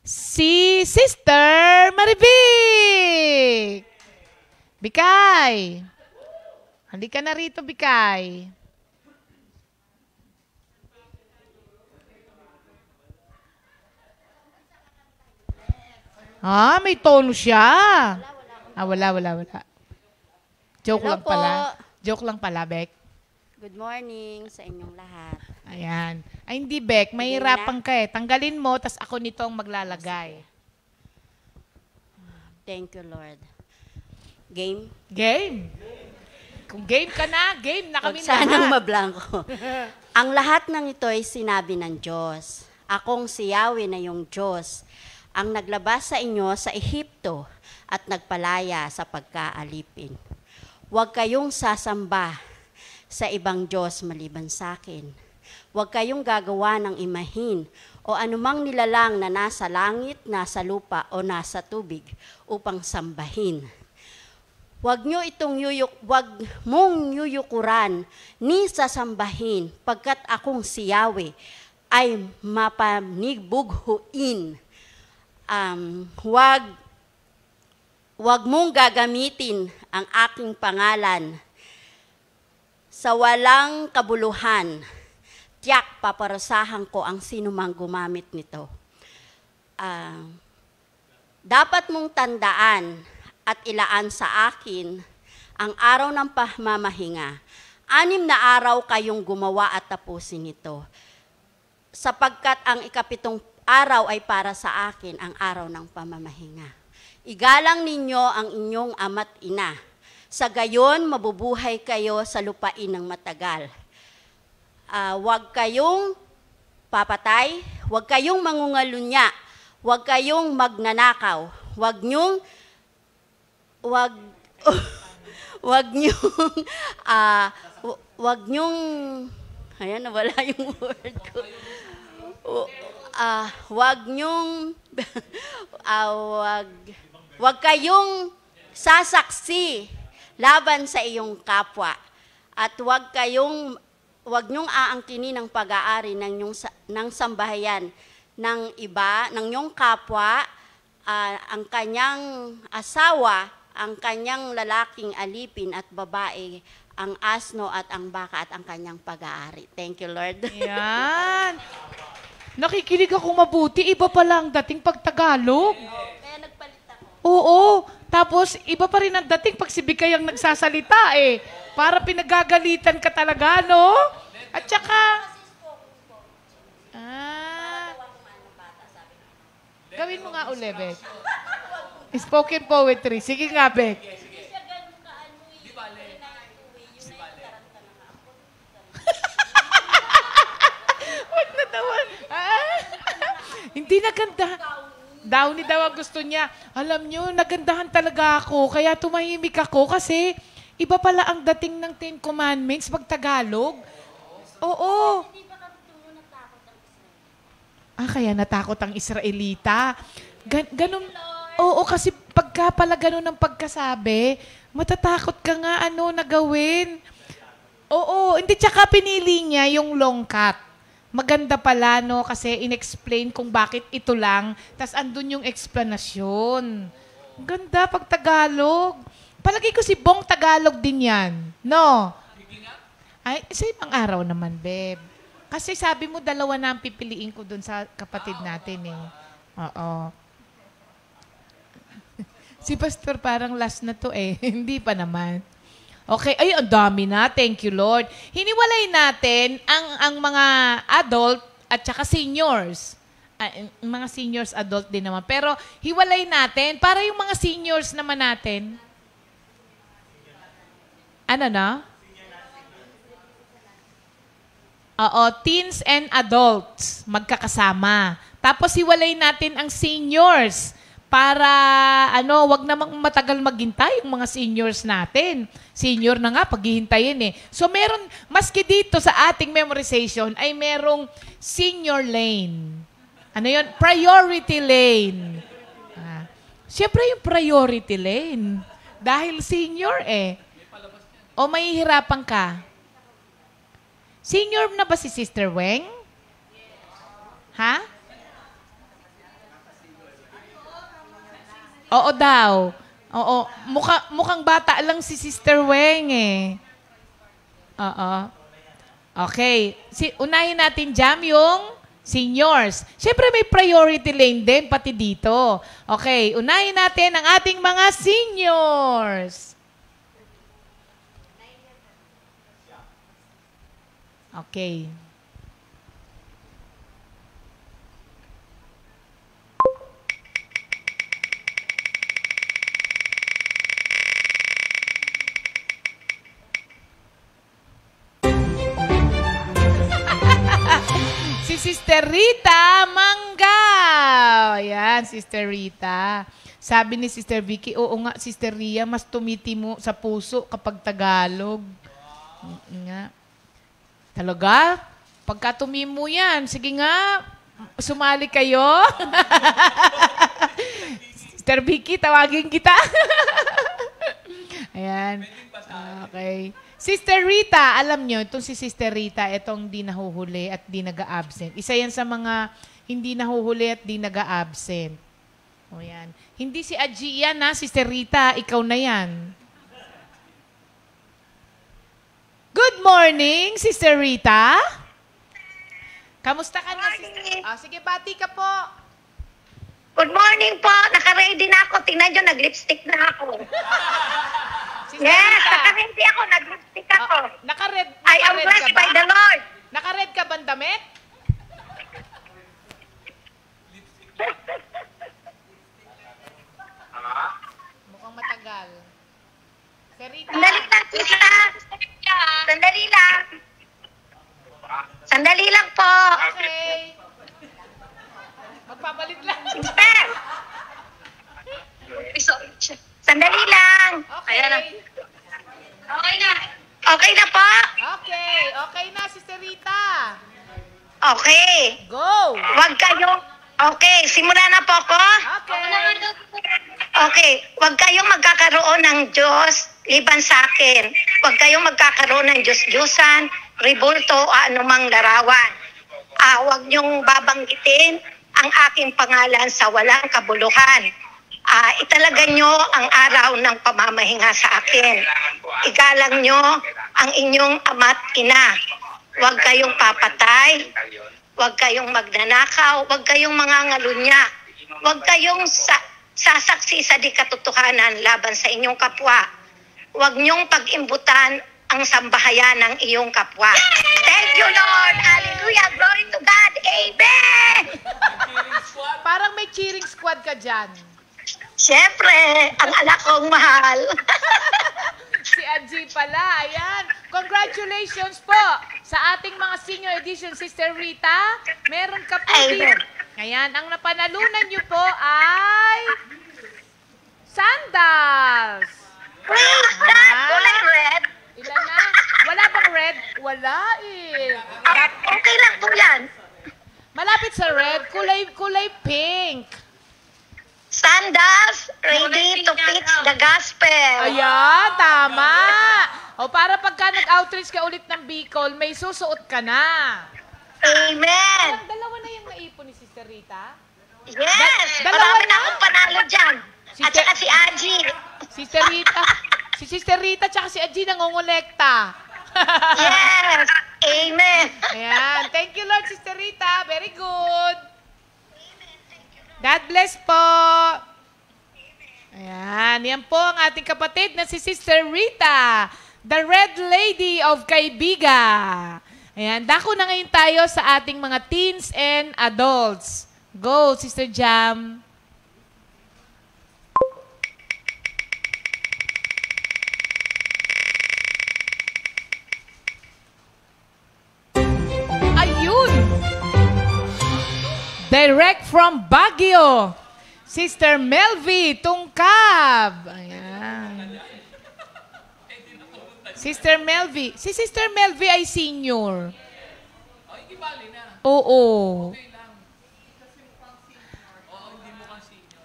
Speaker 2: Si Sister Marivic! Bikay! Halika na rito, Bikay. May tono siya. Wala. Joke
Speaker 3: Hello
Speaker 2: lang pala. Joke lang pala, Bek.
Speaker 3: Good morning sa inyong lahat.
Speaker 2: Ayan. Hindi, Bek. Mahirapan ka Tanggalin mo, tas ako nito ang maglalagay.
Speaker 3: Thank you, Lord. Game?
Speaker 2: Game. Kung game ka na, game na
Speaker 3: Huwag
Speaker 2: kami
Speaker 3: sanang
Speaker 2: lahat.
Speaker 3: mablangko. Ang lahat ng ito ay sinabi ng Diyos. Akong si Yahweh na yung Diyos, ang naglabas sa inyo sa Ehipto at nagpalaya sa pagkaalipin. Huwag kayong sasamba sa ibang Diyos maliban sa akin. Huwag kayong gagawa ng imahin o anumang nilalang na nasa langit, nasa lupa o nasa tubig upang sambahin. Huwag mong yuyukuran ni sasambahin pagkat akong si Yahweh ay mapanibughuin. Huwag mong gagamitin ang aking pangalan sa walang kabuluhan. Tiyak, paparusahan ko ang sinumang gumamit nito. Dapat mong tandaan at ilaan sa akin ang araw ng pamamahinga. 6 na araw kayong gumawa at tapusin ito. Sapagkat ang ika-7 araw ay para sa akin ang araw ng pamamahinga. Igalang ninyo ang inyong ama't ina. Sa gayon, mabubuhay kayo sa lupain ng matagal. Huwag kayong papatay, huwag kayong mangungalunya, huwag kayong magnanakaw, huwag niyong ayan, nawala yung word ko. Huwag kayong sasaksi laban sa iyong kapwa at huwag niyong aangkinin ang pag-aari ng sambahayan ng iba, ng iyong kapwa, ang kanyang asawa, ang kanyang lalaking alipin at babae, ang asno at ang baka at ang kanyang pag-aari. Thank you, Lord.
Speaker 2: Yan. Nakikinig ako mabuti. Iba pala ang dating pag Tagalog.
Speaker 3: Kaya nagpalit ako.
Speaker 2: Oo. Tapos, iba pa rin ang dating pag si Bikay ang nagsasalita eh. Para pinagagalitan ka talaga, no? At saka... Gawin mo nga uli, Bek. Spoken poetry. Sige nga, Bek. Huwag na daw. Hindi naganda. Downy daw ang gusto niya. Alam niyo, nagandahan talaga ako. Kaya tumahimik ako kasi iba pala ang dating ng 10 Commandments pag Tagalog. Oo. Kaya natakot ang Israelita. Ganun. Oo, kasi pagka pala ganun ang pagkasabi, matatakot ka nga na gawin. Oo, hindi tsaka pinili niya yung long cut. Maganda pala, no? Kasi inexplain kung bakit ito lang, tas andun yung explanation. Ganda pag Tagalog. Palagi ko si Bong Tagalog din yan. No? Ay, sa ibang araw naman, Beb. Kasi sabi mo, 2 na ang pipiliin ko dun sa kapatid natin eh. Oo. Si Pastor parang last na to eh. Hindi pa naman. Okay. Ay, ang dami na. Thank you, Lord. Hiniwalay natin ang mga adult at saka seniors. Mga seniors, adult din naman. Pero hiwalay natin para yung mga seniors naman natin. Ano na? Oo, teens and adults magkakasama. Tapos hiwalay natin ang seniors para wag namang matagal maghintay yung mga seniors natin. Senior na nga paghihintayin eh. So meron maski dito sa ating memorization ay merong senior lane. Ano 'yon? Priority lane. Siyempre yung priority lane dahil senior eh. O mahihirapan ka? Senior na ba si Sister Weng? Ha? Oo daw. Oo. Mukhang bata lang si Sister Weng eh. Oo. Okay. Unahin natin, Jam, yung seniors. Siyempre may priority lane din pati dito. Okay. Unahin natin ang ating mga seniors. Okay. Si Sister Rita Manggao. Ayan, Sister Rita. Sabi ni Sister Vicky, oo nga, Sister Ria, mas tumitimo sa puso kapag Tagalog. Nga. Talaga? Pagka tumimo yan, sige nga, sumali kayo. Sister Vicky, tawagin kita. Ayan. Okay. Sister Rita, alam nyo, itong si Sister Rita, itong di nahuhuli at di nag-a-absent. Isa yan sa mga hindi nahuhuli at di nag-a-absent. O yan. Hindi si Aji yan, ha? Sister Rita, ikaw na yan. Good morning, Sister Rita. Kamusta ka na, Sister? Oh, sige, bati ka po.
Speaker 4: Good morning po. Naka-ready na ako. Tingnan nyo, nag-lipstick na ako.
Speaker 2: Sister
Speaker 4: Yes,
Speaker 2: Rita.
Speaker 4: naka-ready ako. Nag-lipstick ako.
Speaker 2: Naka-red
Speaker 4: I am
Speaker 2: ka
Speaker 4: blessed
Speaker 2: ba?
Speaker 4: by the Lord.
Speaker 2: Naka-red ka ba ang damit? Mukhang matagal. Sister Rita.
Speaker 4: Sandali lang, tita. Sandali lang. Sandali lang po.
Speaker 2: Okay. Magpapalit lang.
Speaker 4: Sister. Sandali lang.
Speaker 2: Okay.
Speaker 4: Okay na. Okay na po?
Speaker 2: Okay. Okay na, Sister Rita.
Speaker 4: Okay.
Speaker 2: Go.
Speaker 4: Huwag kayong... Okay, simula na po ako.
Speaker 2: Okay.
Speaker 4: Okay, huwag kayong magkakaroon ng Diyos liban sa akin. Huwag kayong magkakaroon ng Diyos-Diyosan, ribulto o anumang larawan. Huwag niyong babanggitin ang aking pangalan sa walang kabuluhan. Italaga niyo ang araw ng pamamahinga sa akin. Igalang niyo ang inyong ama't ina. Huwag kayong papatay. Huwag kayong magnanakaw. Huwag kayong mangangalunya. Huwag kayong sasaksi sa di katotohanan laban sa inyong kapwa. Huwag niyong pag-imbutan ang sambahayan ng iyong kapwa. Thank you, Lord. Hallelujah. Glory to God. Amen.
Speaker 2: Parang may cheering squad ka dyan.
Speaker 4: Siyempre, ang anak kong mahal.
Speaker 2: Si Aji pala. Ayan. Congratulations po sa ating mga senior edition, Sister Rita. Meron ka po
Speaker 4: Amen.
Speaker 2: Ayan. Ang napanalunan niyo po ay sandals.
Speaker 4: Praise God. Kulay red.
Speaker 2: Ilan na? Wala bang red? Wala eh.
Speaker 4: Okay lang po yan.
Speaker 2: Malapit sa red, kulay pink.
Speaker 4: Sandals, ready to preach the gospel.
Speaker 2: Ayan, tama. O para pagka nag-outreach ka ulit ng Bicol, may susuot ka na.
Speaker 4: Amen.
Speaker 2: Dalawa na yung naipon ni Sister Rita.
Speaker 4: Yes.
Speaker 2: Dalawa
Speaker 4: Marami
Speaker 2: na?
Speaker 4: na akong panalo dyan. At saka si Aji.
Speaker 2: Sister Rita, si Sister Rita tsaka si Aji nangongolekta.
Speaker 4: Yes. Amen.
Speaker 2: Ayan. Thank you, Lord, Sister Rita. Very good. God bless po. Ayan. Yan po ang ating kapatid na si Sister Rita, the Red Lady of Kaibiga. Ayan. Dako na ngayon tayo sa ating mga teens and adults. Go, Sister Jam. Ayun! Direct from Baguio, Sister Melvi Tungkab. Ayan. Sister Melvi. Si Sister Melvi ay senior. Oo.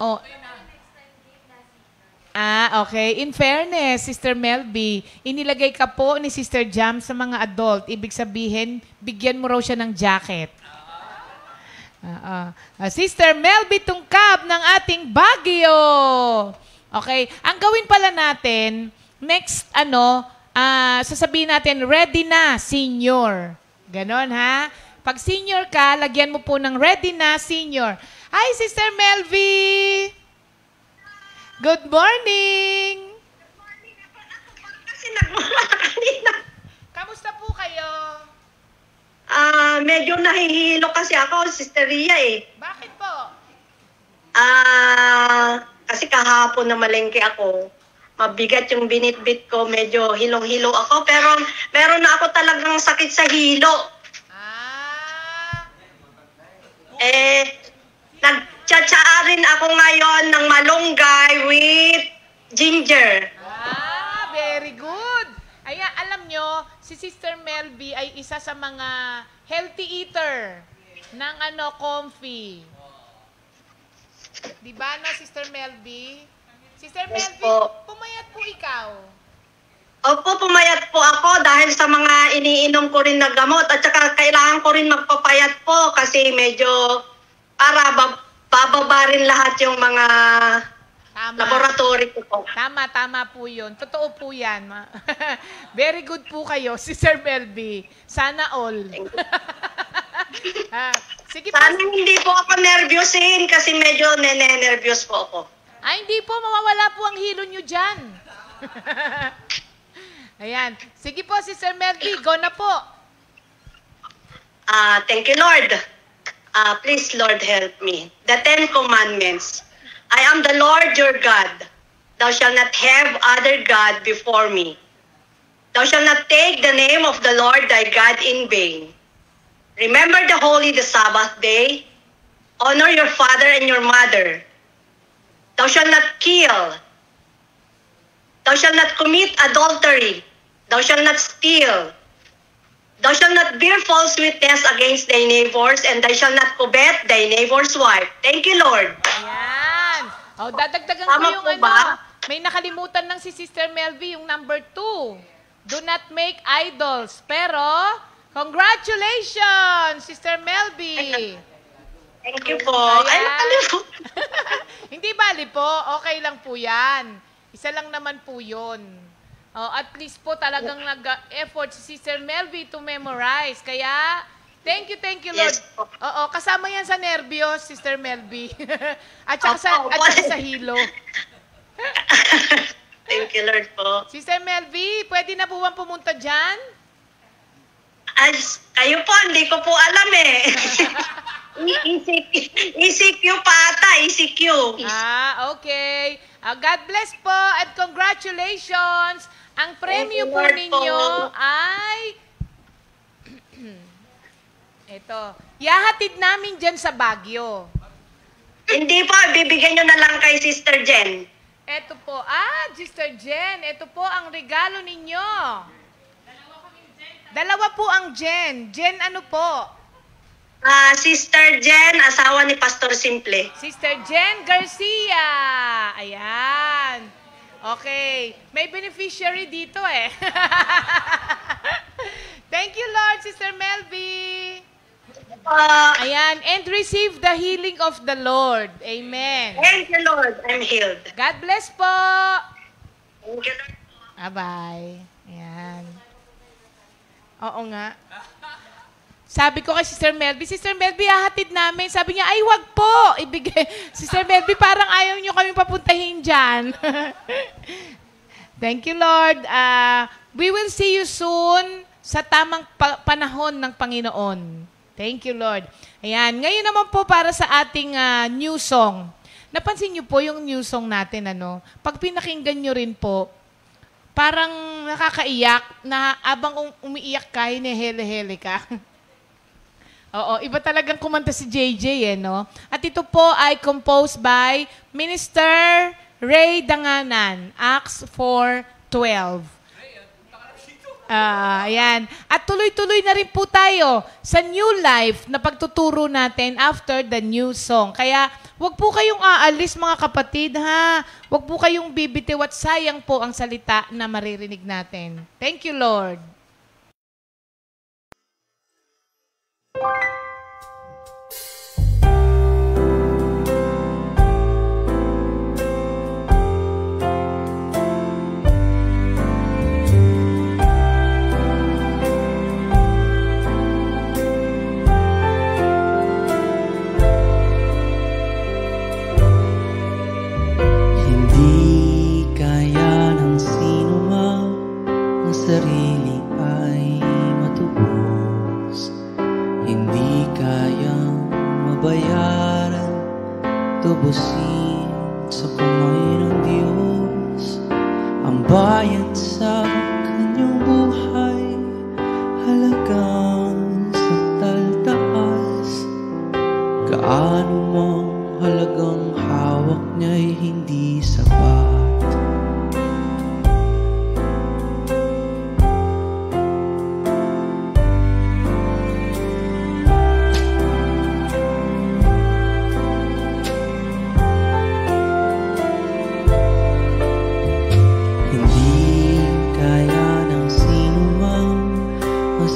Speaker 2: Oh. Okay. In fairness, Sister Melvi, inilagay ka po ni Sister Jam sa mga adult. Ibig sabihin, bigyan mo raw siya ng jacket. Sister Melvi Tungkab ng ating Baguio. Okay. Ang gawin pala natin, next, sasabihin natin, ready na, senior. Ganon, ha? Pag senior ka, lagyan mo po ng ready na, senior. Hi, Sister Melvi! Good morning!
Speaker 4: Kasi nagmula kanina.
Speaker 2: Kamusta po kayo?
Speaker 4: Medyo nahihilo kasi ako, Sister Ria eh.
Speaker 2: Bakit po?
Speaker 4: Kasi kahapon na malengke ako. Mabigat yung binitbit ko, medyo hilong-hilo ako. Pero meron na ako talagang sakit sa hilo. Nagtsatsarin ako ngayon ng malunggay with ginger.
Speaker 2: Very good. Ayan, alam nyo, si Sister Melby ay isa sa mga healthy eater ng comfy. Di ba, no, Sister Melby? Sister
Speaker 4: Yes
Speaker 2: Melby,
Speaker 4: po.
Speaker 2: pumayat po ikaw.
Speaker 4: Opo, pumayat po ako dahil sa mga iniinom ko rin na gamot at saka kailangan ko rin magpapayat po kasi medyo para bababa rin lahat yung mga
Speaker 2: Tama.
Speaker 4: laboratory ko po.
Speaker 2: Tama po yun. Totoo po yan. Very good po kayo, Sister Melby. Sana all. Sige po.
Speaker 4: Sana hindi po ako nervyusin kasi medyo nene-nervyos po ako.
Speaker 2: Ay, hindi po. Mawawala po ang hilo nyo dyan. Ayan. Sige po, Sister Melby. Go na po.
Speaker 4: Thank you, Lord. Please, Lord, help me. The 10 Commandments. I am the Lord your God. Thou shalt not have other God before me. Thou shalt not take the name of the Lord thy God in vain. Remember the Sabbath day. Honor your father and your mother. Thou shalt not kill. Thou shalt not commit adultery. Thou shalt not steal. Thou shalt not bear false witness against thy neighbors, and thou shalt not covet thy neighbor's wife. Thank you, Lord.
Speaker 2: Ayan. O, dadagdagan
Speaker 4: Tama
Speaker 2: ko yung
Speaker 4: po ba?
Speaker 2: May nakalimutan ng si Sister Melby, yung number 2. Do not make idols. Pero, congratulations, Sister Melby.
Speaker 4: Thank you po. Ay,
Speaker 2: Ayan.
Speaker 4: nakalimutan.
Speaker 2: Hindi bali po. Okay lang po yan. Isa lang naman po yun. At least po talagang nag-effort si Sister Melby to memorize. Kaya, thank you, Lord.
Speaker 4: Yes po.
Speaker 2: Oo, kasama yan sa nervyos, Sister Melby. at saka sa hilo.
Speaker 4: Thank you, Lord po.
Speaker 2: Sister Melby, pwede na po bang pumunta dyan?
Speaker 4: Ay, kayo po, hindi ko po alam eh. ECQ pa ata, ECQ.
Speaker 2: Okay. God bless po at congratulations. Ang premyo
Speaker 4: Thank you,
Speaker 2: po
Speaker 4: Lord
Speaker 2: ninyo
Speaker 4: po.
Speaker 2: ay ito. Yahatid namin dyan sa Baguio.
Speaker 4: Hindi po, bibigyan nyo na lang kay Sister Jen.
Speaker 2: Ito po. Sister Jen, ito po ang regalo ninyo. Dalawa po ang Jen. Jen ano po?
Speaker 4: Sister Jen, asawa ni Pastor Simple.
Speaker 2: Sister Jen Garcia. Ayan. Okay. May beneficiary dito eh. Thank you, Lord, Sister Melby. Ayan. And receive the healing of the Lord. Amen.
Speaker 4: Thank you, Lord. I'm healed.
Speaker 2: God bless po.
Speaker 4: Thank you, Lord.
Speaker 2: Bye-bye. Ayan. Oo nga. Sabi ko kay Sister Melby, hahatid namin. Sabi niya, ay wag po. Ibigay. Sister Melby, parang ayaw niyo kami papuntahin dyan. Thank you, Lord. We will see you soon sa tamang panahon ng Panginoon. Thank you, Lord. Ayan. Ngayon naman po para sa ating new song. Napansin niyo po yung new song natin, ano? Pag pinakinggan niyo rin po, parang nakakaiyak na abang umiiyak ka, hinehele-hele ka. Oo, iba talagang kumanta si JJ, no? At ito po ay composed by Minister Ray Danganan, Acts 4:12. Ayan. At tuloy-tuloy na rin po tayo sa new life na pagtuturo natin after the new song. Kaya, wag po kayong aalis mga kapatid, ha? Wag po kayong bibitiw at sayang po ang salita na maririnig natin. Thank you, Lord.
Speaker 5: Hindi kaya ng sino man ang sarili ay matubos. Hindi kayang mabayaran, tubusin sa kamay ng Diyos ang bayad sa kanyang buhay, halagang sa taltaas. ay hindi sapat.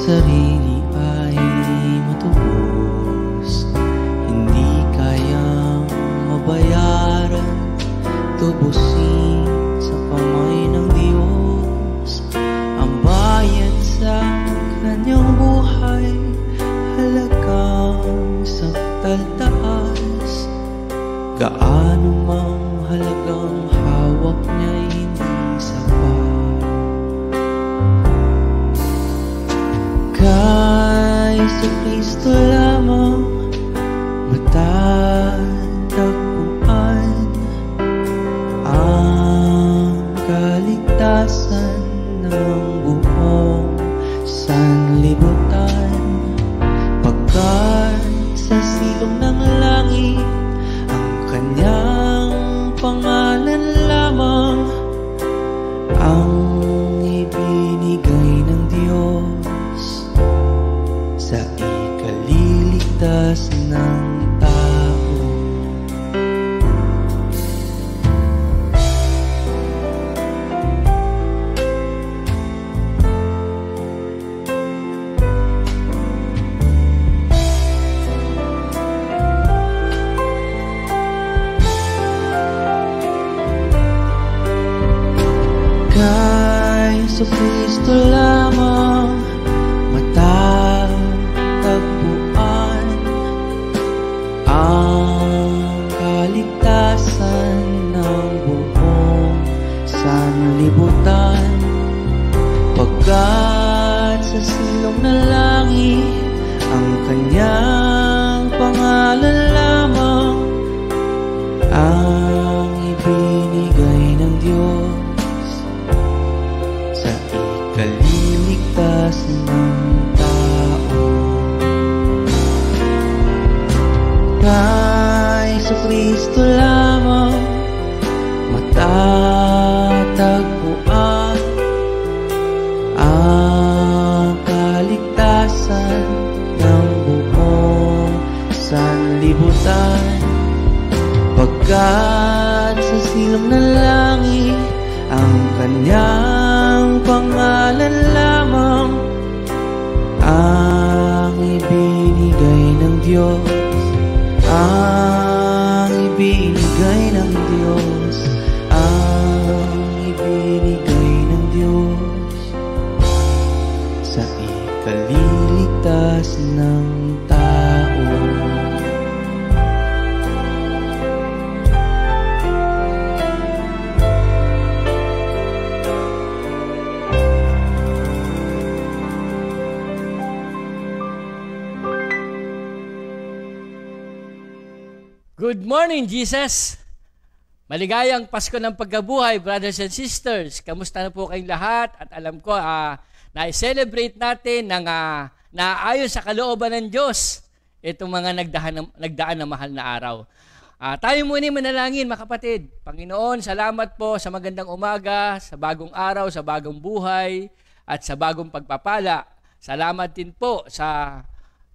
Speaker 5: Sarili ay matubos, hindi kayang mabayaran, tubusin sa kamay ng Diyos. Ang bayad sa kanyang buhay, halagang saktal-taas. Gaano mang halagang hawak niya'y hindi sapat. Kay Kristo lamang matatagpuan ang kaligtasan ng buong sanlibutan. Pagkat sa silong ng langit ang kanyang pangalan lamang ang ibinigay ng Diyos sa ikaliligtas ng tao. Kay Kristo lamang matatagpuan ang kaligtasan ng buong sanlibutan. Pagkat sa silong ng langit ang kanyang pangalan lamang ang ibinigay ng Diyos sa ikaliligtas ng tao. Kay Kristo lamang matatagpuan ang kaligtasan ng buong sanlibutan. Pagkat sa silong ng langit ang kanyang pangalan lamang ang ibinigay ng Diyos, ang ibinigay ng Diyos, ang ibinigay ng Diyos sa ikaliligtas ng tao.
Speaker 6: Good morning, Jesus! Maligayang Pasko ng Pagkabuhay, brothers and sisters. Kamusta na po kayong lahat? At alam ko, na-celebrate natin ng naayon sa kalooban ng Diyos itong mga nagdaan na mahal na araw. Tayo muna manalangin, mga kapatid. Panginoon, salamat po sa magandang umaga, sa bagong araw, sa bagong buhay, at sa bagong pagpapala. Salamat din po sa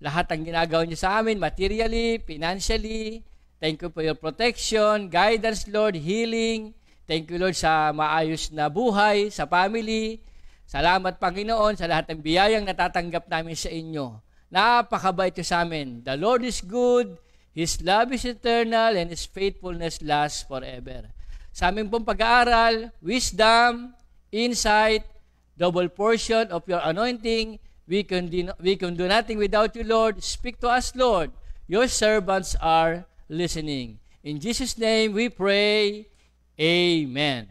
Speaker 6: lahat ng ginagawa niyo sa amin, materially, financially. Thank you for your protection, guidance, Lord, healing. Thank you, Lord, sa maayos na buhay, sa family. Salamat, Panginoon, sa lahat ng biyayang natatanggap namin sa inyo. Napakabait niyo sa amin. The Lord is good, His love is eternal, and His faithfulness lasts forever. Sa aming pong pag-aaral, wisdom, insight, double portion of your anointing. We can do nothing without you, Lord. Speak to us, Lord. Your servants are listening. In Jesus' name we pray. Amen.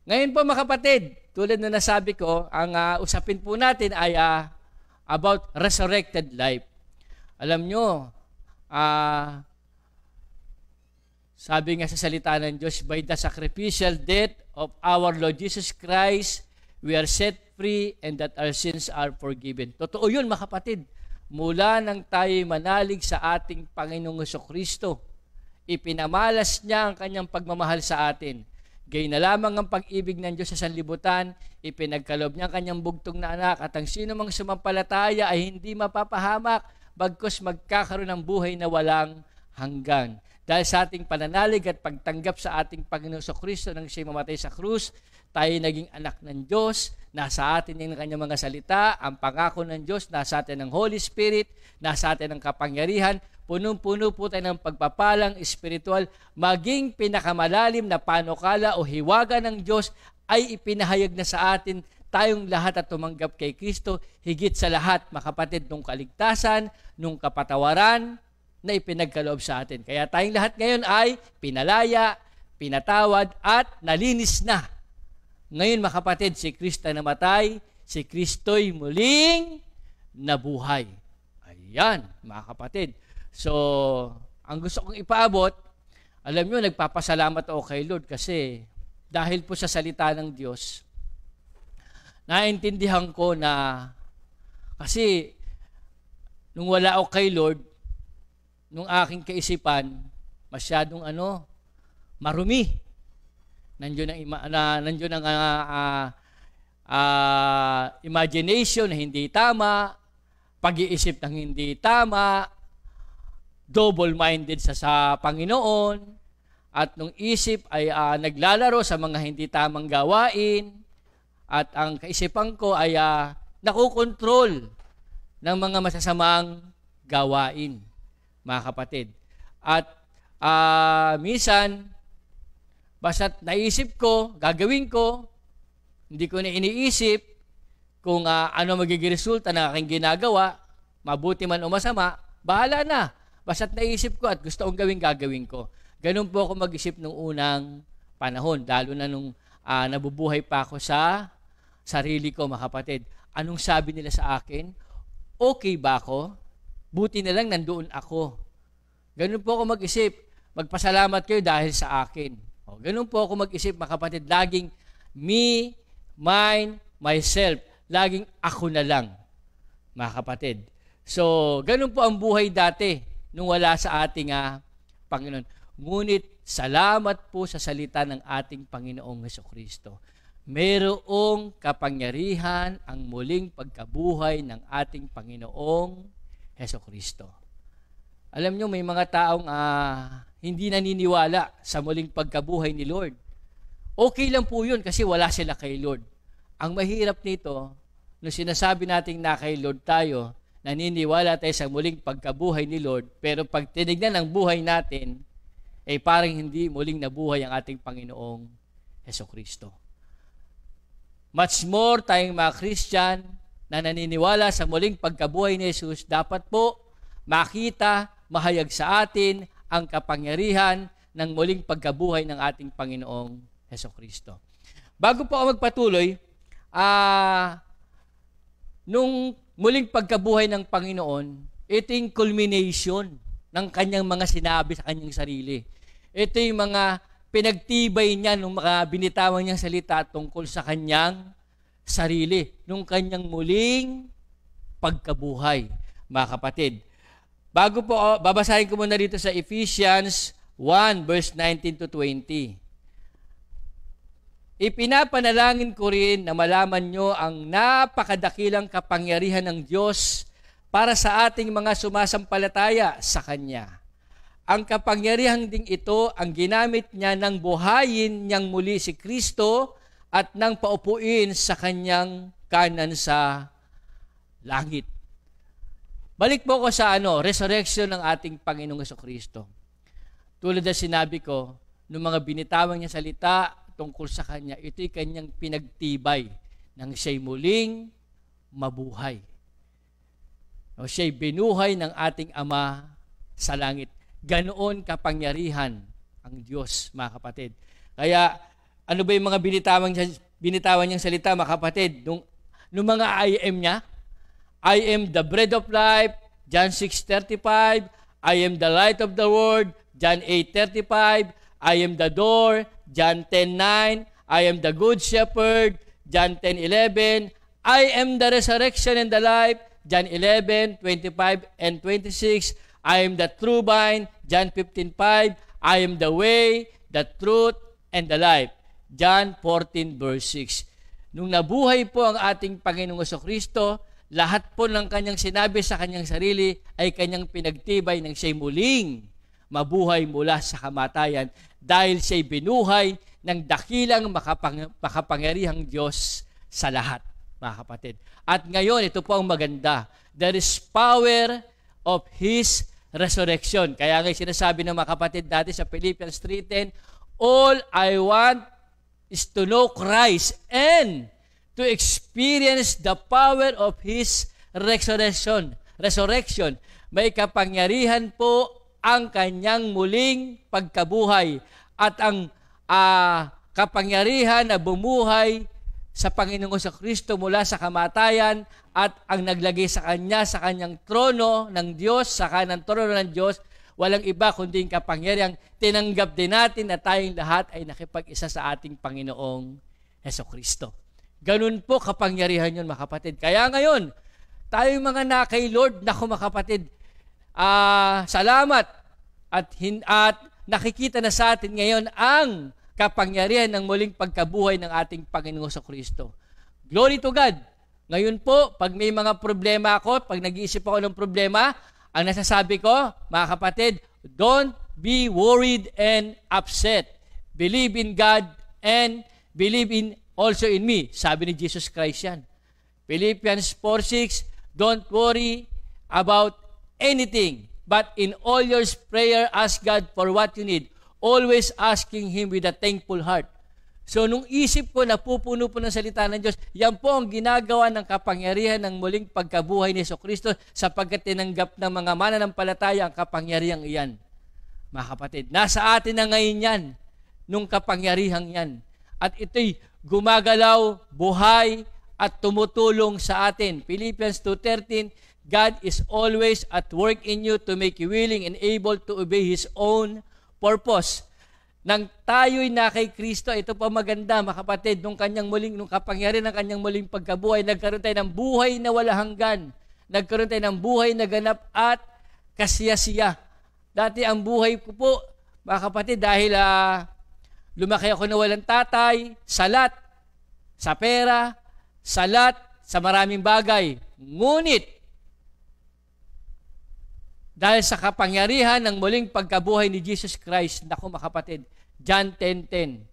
Speaker 6: Ngayon po, mga kapatid, tulad na nasabi ko, ang usapin po natin ay about resurrected life. Alam nyo, sabi nga sa salita ng Diyos, by the sacrificial death of our Lord Jesus Christ, we are set free and that our sins are forgiven. Totoo yun, mga kapatid. Mula nang tayo manalig sa ating Panginoong Hesukristo, ipinamalas niya ang kanyang pagmamahal sa atin. Gayon na lamang ang pag-ibig ng Diyos sa sanlibutan, ipinagkaloob niya ang kanyang bugtong na anak, at ang sino mang sumampalataya ay hindi mapapahamak, bagkus magkakaroon ng buhay na walang hanggan. Dahil sa ating pananalig at pagtanggap sa ating Panginoong Kristo nang siya'y mamatay sa krus, tayo naging anak ng Diyos, nasa atin yung kanyang mga salita, ang pangako ng Diyos, nasa atin ang Holy Spirit, nasa atin ang kapangyarihan, punong-puno po tayo ng pagpapalang espiritual, maging pinakamalalim na panukala o hiwaga ng Diyos ay ipinahayag na sa atin tayong lahat at tumanggap kay Kristo, higit sa lahat, makapatid, nung kaligtasan, nung kapatawaran na ipinagkaloob sa atin. Kaya tayong lahat ngayon ay pinalaya, pinatawad at nalinis na. Ngayon, mga kapatid, si Kristo namatay, si Kristo'y muling nabuhay. Ayan, mga kapatid. So, ang gusto kong ipaabot, alam nyo, nagpapasalamat ako kay Lord kasi dahil po sa salita ng Diyos, naintindihan ko na kasi nung wala ako kay Lord, nung aking kaisipan, masyadong marumi. Nandiyon ang imagination na hindi tama, pag-iisip ng hindi tama, double-minded sa Panginoon, at nung isip ay naglalaro sa mga hindi tamang gawain, at ang kaisipan ko ay nakukontrol ng mga masasamang gawain, mga kapatid. At minsan, basta't naisip ko, gagawin ko, hindi ko na iniisip kung ano magiging resulta ng aking ginagawa, mabuti man o masama, bahala na. Basta't naisip ko at gusto kong gagawin ko. Ganun po ako mag-isip nung unang panahon, lalo na nung nabubuhay pa ako sa sarili ko, mga kapatid. Anong sabi nila sa akin? Okay ba ako? Buti na lang nandoon ako. Ganun po ako mag-isip. Magpasalamat kayo dahil sa akin. Ganun po ako mag-isip, mga kapatid. Laging me, mine, myself. Laging ako na lang, mga kapatid. So, ganun po ang buhay dati nung wala sa ating Panginoon. Ngunit, salamat po sa salita ng ating Panginoong Hesukristo. Mayroong kapangyarihan ang muling pagkabuhay ng ating Panginoong Hesukristo. Alam nyo, may mga taong hindi naniniwala sa muling pagkabuhay ni Lord. Okay lang po yun kasi wala sila kay Lord. Ang mahirap nito, nung sinasabi natin na kay Lord tayo, naniniwala tayo sa muling pagkabuhay ni Lord, pero pag tinignan ang buhay natin, parang hindi muling nabuhay ang ating Panginoong Hesukristo. Much more tayong mga Christian na naniniwala sa muling pagkabuhay ni Jesus, dapat po makita, mahayag sa atin ang kapangyarihan ng muling pagkabuhay ng ating Panginoong Hesukristo. Bago po ako magpatuloy, nung muling pagkabuhay ng Panginoon, ito yung culmination ng kanyang mga sinabi sa kanyang sarili. Ito yung mga pinagtibay niya nung mga binitawan niyang salita tungkol sa kanyang sarili, nung kanyang muling pagkabuhay, mga kapatid. Bago po, babasahin ko muna dito sa Ephesians 1, verse 19 to 20. Ipinapanalangin ko rin na malaman nyo ang napakadakilang kapangyarihan ng Diyos para sa ating mga sumasampalataya sa Kanya. Ang kapangyarihan ding ito ang ginamit niya nang buhayin niyang muli si Kristo at nang paupuin sa Kanyang kanan sa langit. Balik po ko sa resurrection ng ating Panginoong Hesukristo. Tulad na sinabi ko, nung mga binitawang niya salita tungkol sa Kanya, ito'y Kanyang pinagtibay nang siya'y muling mabuhay. O siya'y binuhay ng ating Ama sa langit. Ganoon kapangyarihan ang Diyos, mga kapatid. Kaya, ano ba yung mga binitawan niyang salita, mga kapatid? Nung mga I am niya, I am the bread of life, John 6:35. I am the light of the world, John 8:35. I am the door, John 10:9. I am the good shepherd, John 10:11. I am the resurrection and the life, John 11:25 and 26. I am the true vine, John 15:5. I am the way, the truth, and the life. John 14 verse 6. Nung nabuhay po ang ating Panginoong Jesucristo, lahat po ng kanyang sinabi sa kanyang sarili ay kanyang pinagtibay ng siya'y muling mabuhay mula sa kamatayan dahil siya'y binuhay ng dakilang makapangyarihang Diyos sa lahat, mga kapatid. At ngayon, ito po ang maganda. There is power of His resurrection. Kaya nga sinasabi ng mga kapatid dati sa Philippians 3:10, all I want is to know Christ and to experience the power of His resurrection. May kapangyarihan po ang kanyang muling pagkabuhay at ang kapangyarihan na bumuhay sa Panginoong Jesucristo mula sa kamatayan at ang naglagay sa kanya sa kanyang trono ng Diyos, sa kanang trono ng Diyos, walang iba kundi ang kapangyarihang tinanggap din natin na tayong lahat ay nakipag-isa sa ating Panginoong Jesucristo. Ganun po kapangyarihan yun, mga kapatid. Kaya ngayon, tayong mga na kay Lord, naku mga kapatid, salamat at nakikita na sa atin ngayon ang kapangyarihan ng muling pagkabuhay ng ating Panginoong Jesucristo. Glory to God. Ngayon po, pag may mga problema ako, pag nag-iisip ako ng problema, ang nasasabi ko, mga kapatid, don't be worried and upset. Believe in God and believe in also in me. Sabi ni Jesus Christ yan. Philippians 4:6, don't worry about anything, but in all your prayer, ask God for what you need, always asking Him with a thankful heart. So, nung isip ko, napupuno po ng salita ng Diyos, yan po ang ginagawa ng kapangyarihan ng muling pagkabuhay ni Jesucristo sapagkat tinanggap ng mga mananampalataya ang kapangyarihang iyan. Mga kapatid, nasa atin na ngayon yan, nung kapangyarihang yan. At ito'y gumagalaw, buhay, at tumutulong sa atin. Philippians 2:13, God is always at work in you to make you willing and able to obey His own purpose. Nang tayo'y na kay Kristo, ito pa maganda, mga kapatid, nung kapangyarihan ng kanyang muling pagkabuhay, nagkaroon tayo ng buhay na wala hanggan. Nagkaroon tayo ng buhay na ganap at kasiyasiya. Dati ang buhay ko po, mga kapatid, dahil lumaki ako na walang tatay, salat, sa pera, salat, sa maraming bagay. Ngunit, dahil sa kapangyarihan ng muling pagkabuhay ni Jesus Christ, naku mga kapatid, John 10:10,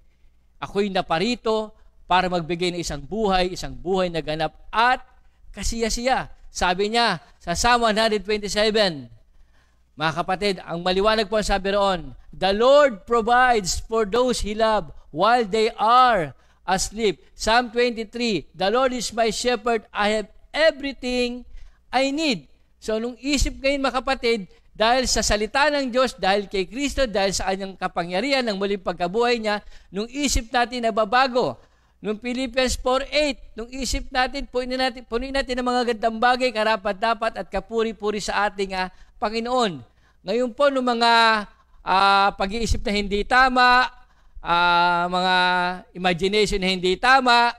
Speaker 6: ako'y naparito para magbigay ng isang buhay na ganap at kasiyasiya. Sabi niya sa Psalm 127, mga kapatid, ang maliwanag po ang sabi roon, the Lord provides for those He loves while they are asleep. Psalm 23, the Lord is my shepherd, I have everything I need. So, nung isip ngayon, mga kapatid, dahil sa salita ng Diyos, dahil kay Kristo, dahil sa kanyang kapangyarihan ng muling pagkabuhay niya, nung isip natin na babago. Nung Philippians 4:8, nung isip natin, punin natin ng mga gandang bagay, karapat-dapat at kapuri-puri sa ating Panginoon. Ngayon po, nung mga pag-iisip na hindi tama, mga imagination na hindi tama,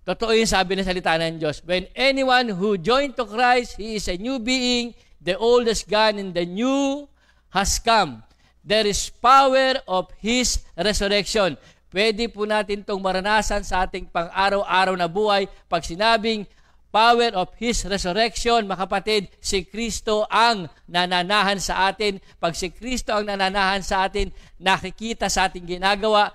Speaker 6: totoo yung sabi ng salita ng Diyos. When anyone who joined to Christ, he is a new being, the old has gone and the new has come. There is power of His resurrection. Pwede po natin itong maranasan sa ating pang-araw-araw na buhay. Pag sinabing power of His resurrection, mga kapatid, si Kristo ang nananahan sa atin. Pag si Kristo ang nananahan sa atin, nakikita sa ating ginagawa,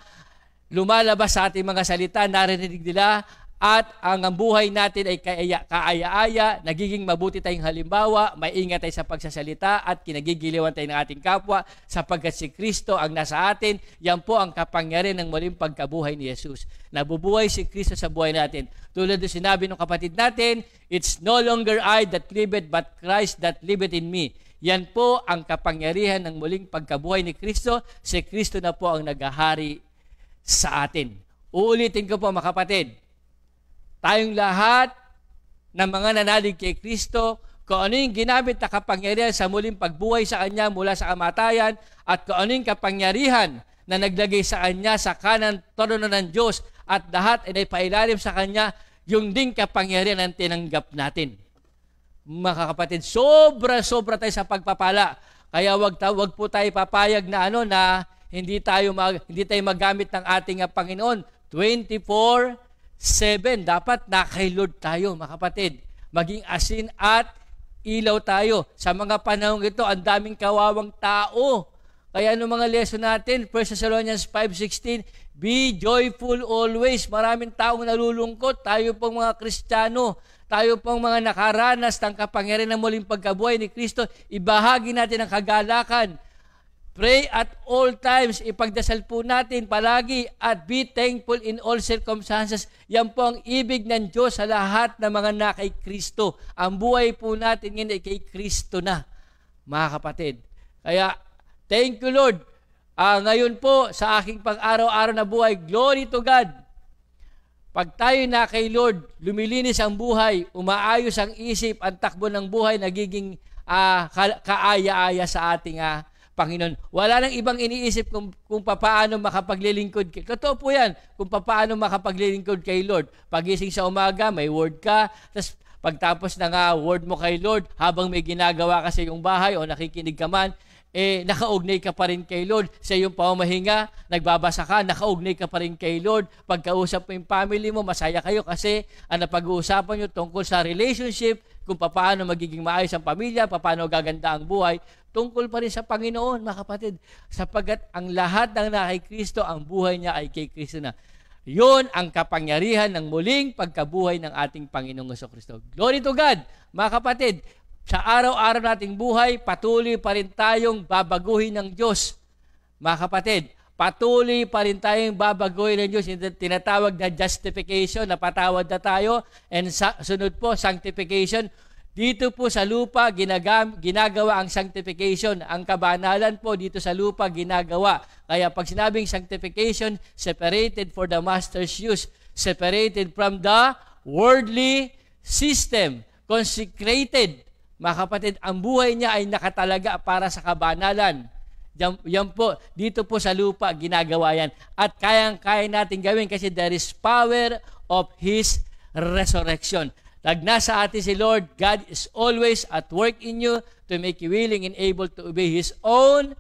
Speaker 6: lumalabas sa ating mga salita, narinig nila, at ang buhay natin ay kaaya-aya, nagiging mabuti tayong halimbawa, maingat tayo sa pagsasalita at kinagigiliwan tayo ng ating kapwa sapagkat si Kristo ang nasa atin. Yan po ang kapangyarihan ng muling pagkabuhay ni Jesus. Nabubuhay si Kristo sa buhay natin. Tulad ng sinabi ng kapatid natin, it's no longer I that liveth, but Christ that liveth in me. Yan po ang kapangyarihan ng muling pagkabuhay ni Kristo. Si Kristo na po ang naghahari sa atin. Uulitin ko po, mga kapatid, tayong lahat ng mga nanalig kay Kristo, kung ano yung ginamit na kapangyarihan sa muling pagbuhay sa Kanya mula sa kamatayan at kung ano yung kapangyarihan na naglagay sa Kanya sa kanang trono ng Diyos at lahat ay pailalim sa Kanya, yung ding kapangyarihan ang tinanggap natin. Mga kapatid, sobra-sobra tayo sa pagpapala. Kaya wag po tayo papayag na na hindi tayo magamit ng ating Panginoon 24/7. Dapat na kay Lord tayo, mga kapatid. Maging asin at ilaw tayo. Sa mga panahong ito, ang daming kawawang tao. Kaya mga lesson natin, 1 Thessalonians 5:16, be joyful always. Maraming taong nalulungkot. Tayo pong mga Kristiyano, tayo pong mga nakaranas ng kapangyarihan ng muling pagkabuhay ni Kristo, ibahagi natin ang kagalakan. Pray at all times. Ipagdasal po natin palagi at be thankful in all circumstances. Yan po ang ibig ng Diyos sa lahat ng mga na kay Kristo. Ang buhay po natin ngayon ay kay Kristo na, mga kapatid. Kaya, thank you Lord. Ngayon po, sa aking pang-araw-araw na buhay, glory to God. Pag tayo na kay Lord, lumilinis ang buhay, umaayos ang isip, ang takbo ng buhay, nagiging kaaya-aya sa ating Panginoon. Wala nang ibang iniisip kung paano makapaglilingkod. Totoo po yan, kung paano makapaglilingkod kay Lord. Pagising sa umaga, may word ka, tapos pagtapos ng word mo kay Lord, habang may ginagawa ka sa iyong bahay o nakikinig ka man, nakaugnay ka pa rin kay Lord. Sa iyong pamamahinga, nagbabasa ka, nakaugnay ka pa rin kay Lord. Pagkausap mo yung family mo, masaya kayo kasi ang napag-uusapan nyo tungkol sa relationship, kung paano magiging maayos ang pamilya, paano gaganda ang buhay, tungkol pa rin sa Panginoon, mga kapatid. Sapagkat ang lahat ng na kay Kristo, ang buhay niya ay kay Kristo na. Yun ang kapangyarihan ng muling pagkabuhay ng ating Panginoong Jesucristo. Glory to God, mga kapatid. Sa araw-araw nating buhay, patuloy pa rin tayong babaguhin ng Diyos. Mga kapatid, patuloy pa rin tayong babaguhin ng Diyos. Tinatawag na justification, napatawad na tayo. And sunod po, sanctification. Dito po sa lupa, ginagawa ang sanctification. Ang kabanalan po dito sa lupa, ginagawa. Kaya pag sinabing sanctification, separated for the master's use. Separated from the worldly system. Consecrated. Mga kapatid, ang buhay niya ay nakatalaga para sa kabanalan. Yan po, dito po sa lupa, ginagawa yan. At kayang-kaya natin gawin kasi there is power of His resurrection. Pag nasa atin si Lord, God is always at work in you to make you willing and able to obey His own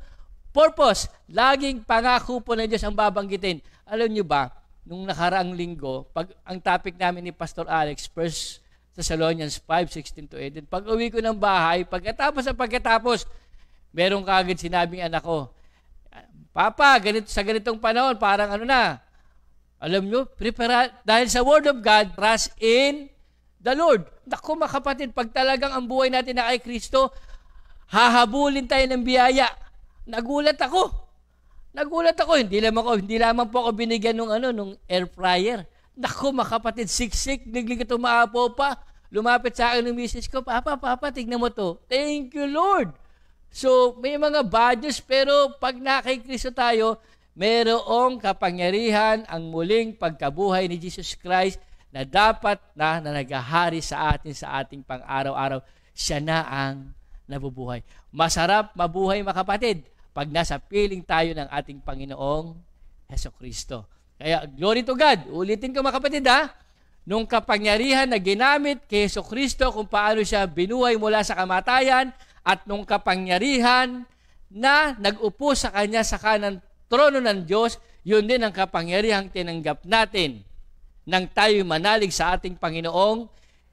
Speaker 6: purpose. Laging pangako po ng Diyos ang babanggitin. Alam niyo ba, nung nakaraang linggo, pag ang topic namin ni Pastor Alex, 1 Thessalonians 5:16-18, pag uwi ko ng bahay, pagkatapos, meron kaagad sinabing anak ko, Papa, sa ganitong panahon, parang alam nyo, dahil sa Word of God, trust in the Lord. Naku, mga kapatid, pag talagang ang buhay natin na kay Kristo, hahabulin tayo ng biyaya. Nagulat ako. Hindi lamang po ako binigyan nung air fryer. Naku, mga kapatid, siksik, biglang ito maapo pa. Lumapit sa akin ng misis ko, Papa, tignan mo to. Thank you, Lord. So, may mga badges, pero pag na kay Kristo tayo, mayroong kapangyarihan ang muling pagkabuhay ni Jesus Christ na dapat na naghahari sa atin sa ating pang-araw-araw. Siya na ang nabubuhay. Masarap mabuhay, mga kapatid, pag nasa piling tayo ng ating Panginoong Jesucristo. Kaya, glory to God. Ulitin ko, mga kapatid, nung kapangyarihan na ginamit kay Jesucristo kung paano siya binuhay mula sa kamatayan at nung kapangyarihan na nag-upo sa Kanya sa kanang trono ng Diyos, yun din ang kapangyarihang tinanggap natin nang tayo manalig sa ating Panginoong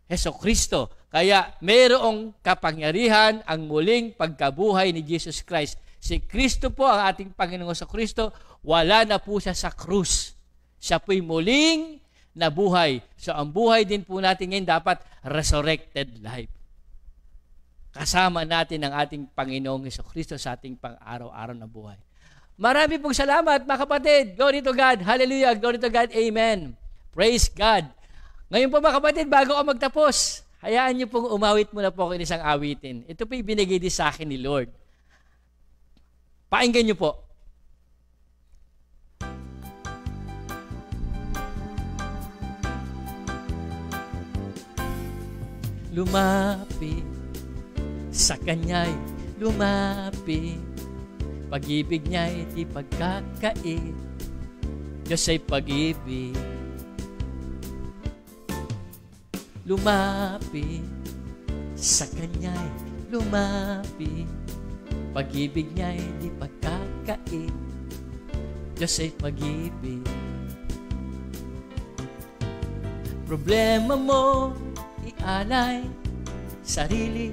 Speaker 6: Jesucristo. Kaya mayroong kapangyarihan ang muling pagkabuhay ni Jesus Christ. Si Kristo po ang ating Panginoong Jesucristo, wala na po siya sa krus. Siya po'y muling nabuhay. So ang buhay din po natin ngayon dapat resurrected life. Kasama natin ang ating Panginoong Jesucristo sa ating pang-araw-araw na buhay. Marami pong salamat, mga kapatid. Glory to God. Hallelujah. Glory to God. Amen. Praise God. Ngayon po, mga kapatid, bago ako magtapos, hayaan niyo pong umawit muna po ako ng isang awitin. Ito po yung binigay din sa akin ni Lord. Pakinggan niyo po. Lumapit sa Kanya'y lumapit, pag-ibig Niya'y di pagkakait, Diyos ay pag-ibig. Lumapit sa Kanya'y lumapit, Pag-ibig niya ay di pagkakait. Diyos ay pag-ibig. Problema mo, ialay, sarili,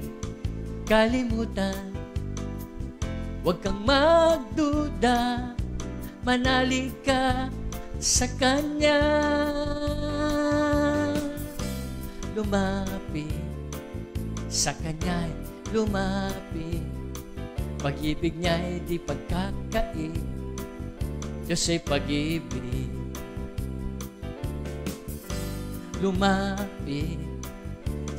Speaker 6: kalimutan. Huwag kang magduda, manalig ka sa Kanya. Lumapit sa Kanya'y lumapit. Pag-ibig niya ay di pagkakait. Diyos ay pag-ibig. Lumapit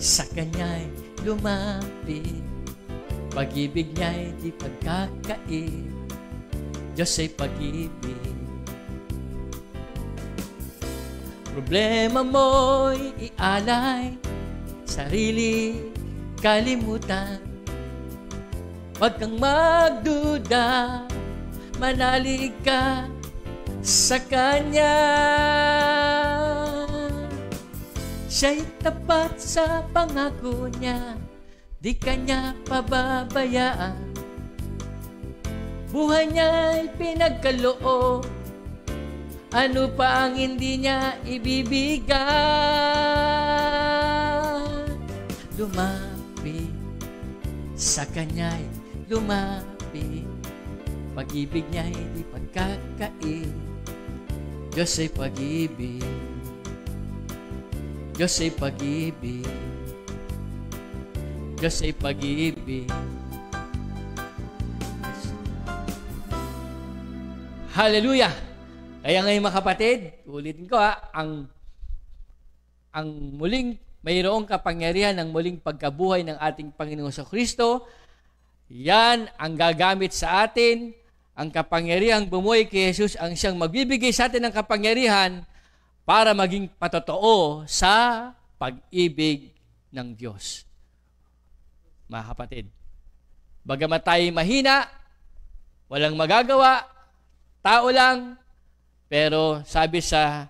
Speaker 6: sa Kanya'y lumapit. Pag-ibig niya ay di pagkakait. Diyos ay pag-ibig. Problema mo'y ialay, sarili, kalimutan. Huwag kang magduda, manalig ka sa Kanya. Siya'y tapat sa pangako niya, di Kanya pababayaan. Buhay niya'y pinagkaloob, ano pa ang hindi niya ibibigay? Lumapit sa Kanya'y lumapit. Pag-ibig niya hindi pagkakait. Diyos ay pag-ibig. Diyos ay pag-ibig. Diyos ay pag-ibig. Hallelujah! Kaya ngayon mga kapatid, ulitin ko ang muling mayroong kapangyarihan ng muling pagkabuhay ng ating Panginoong Kristo. Yan ang gagamit sa atin, ang kapangyarihang bumuhay kay Jesus, ang siyang magbibigay sa atin ng kapangyarihan para maging patotoo sa pag-ibig ng Diyos. Mga kapatid, bagamat tayo mahina, walang magagawa, tao lang, pero sabi sa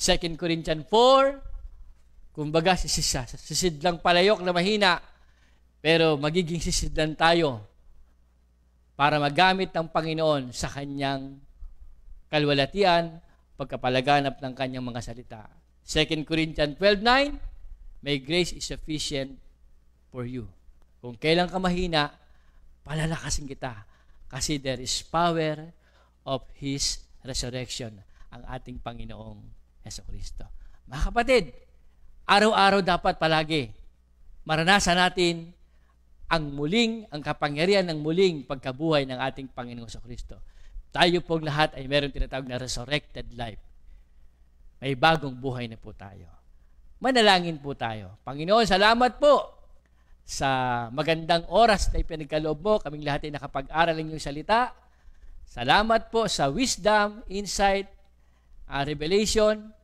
Speaker 6: 2 Corinthians 4, kumbaga sisidlang palayok na mahina, pero magiging sisidlan tayo para magamit ng Panginoon sa Kanyang kalwalatian, pagkapalaganap ng Kanyang mga salita. 2 Corinthians 12:9, my grace is sufficient for you. Kung kailan ka mahina, palalakasin kita kasi there is power of His resurrection, ang ating Panginoong Jesucristo. Mga kapatid, araw-araw dapat palagi maranasan natin ang kapangyarihan ng muling pagkabuhay ng ating Panginoong Jesucristo. Tayo pong lahat ay meron tinatawag na resurrected life. May bagong buhay na po tayo. Manalangin po tayo. Panginoon, salamat po sa magandang oras na ipinagkaloob mo. Kaming lahat ay nakapag-aral ng iyong salita. Salamat po sa wisdom, insight, revelation,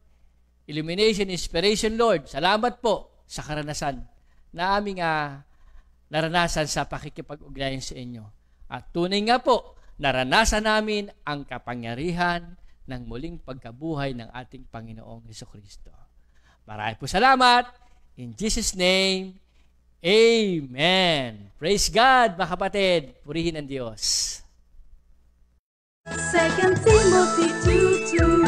Speaker 6: illumination, inspiration, Lord. Salamat po sa karanasan na aming naranasan sa pakikipag-ugnayan sa inyo. At tunay nga po, naranasan namin ang kapangyarihan ng muling pagkabuhay ng ating Panginoong Jesucristo. Marami po salamat. In Jesus' name, Amen. Praise God, mga kapatid. Purihin ang Diyos.
Speaker 1: 2 Timothy 2:2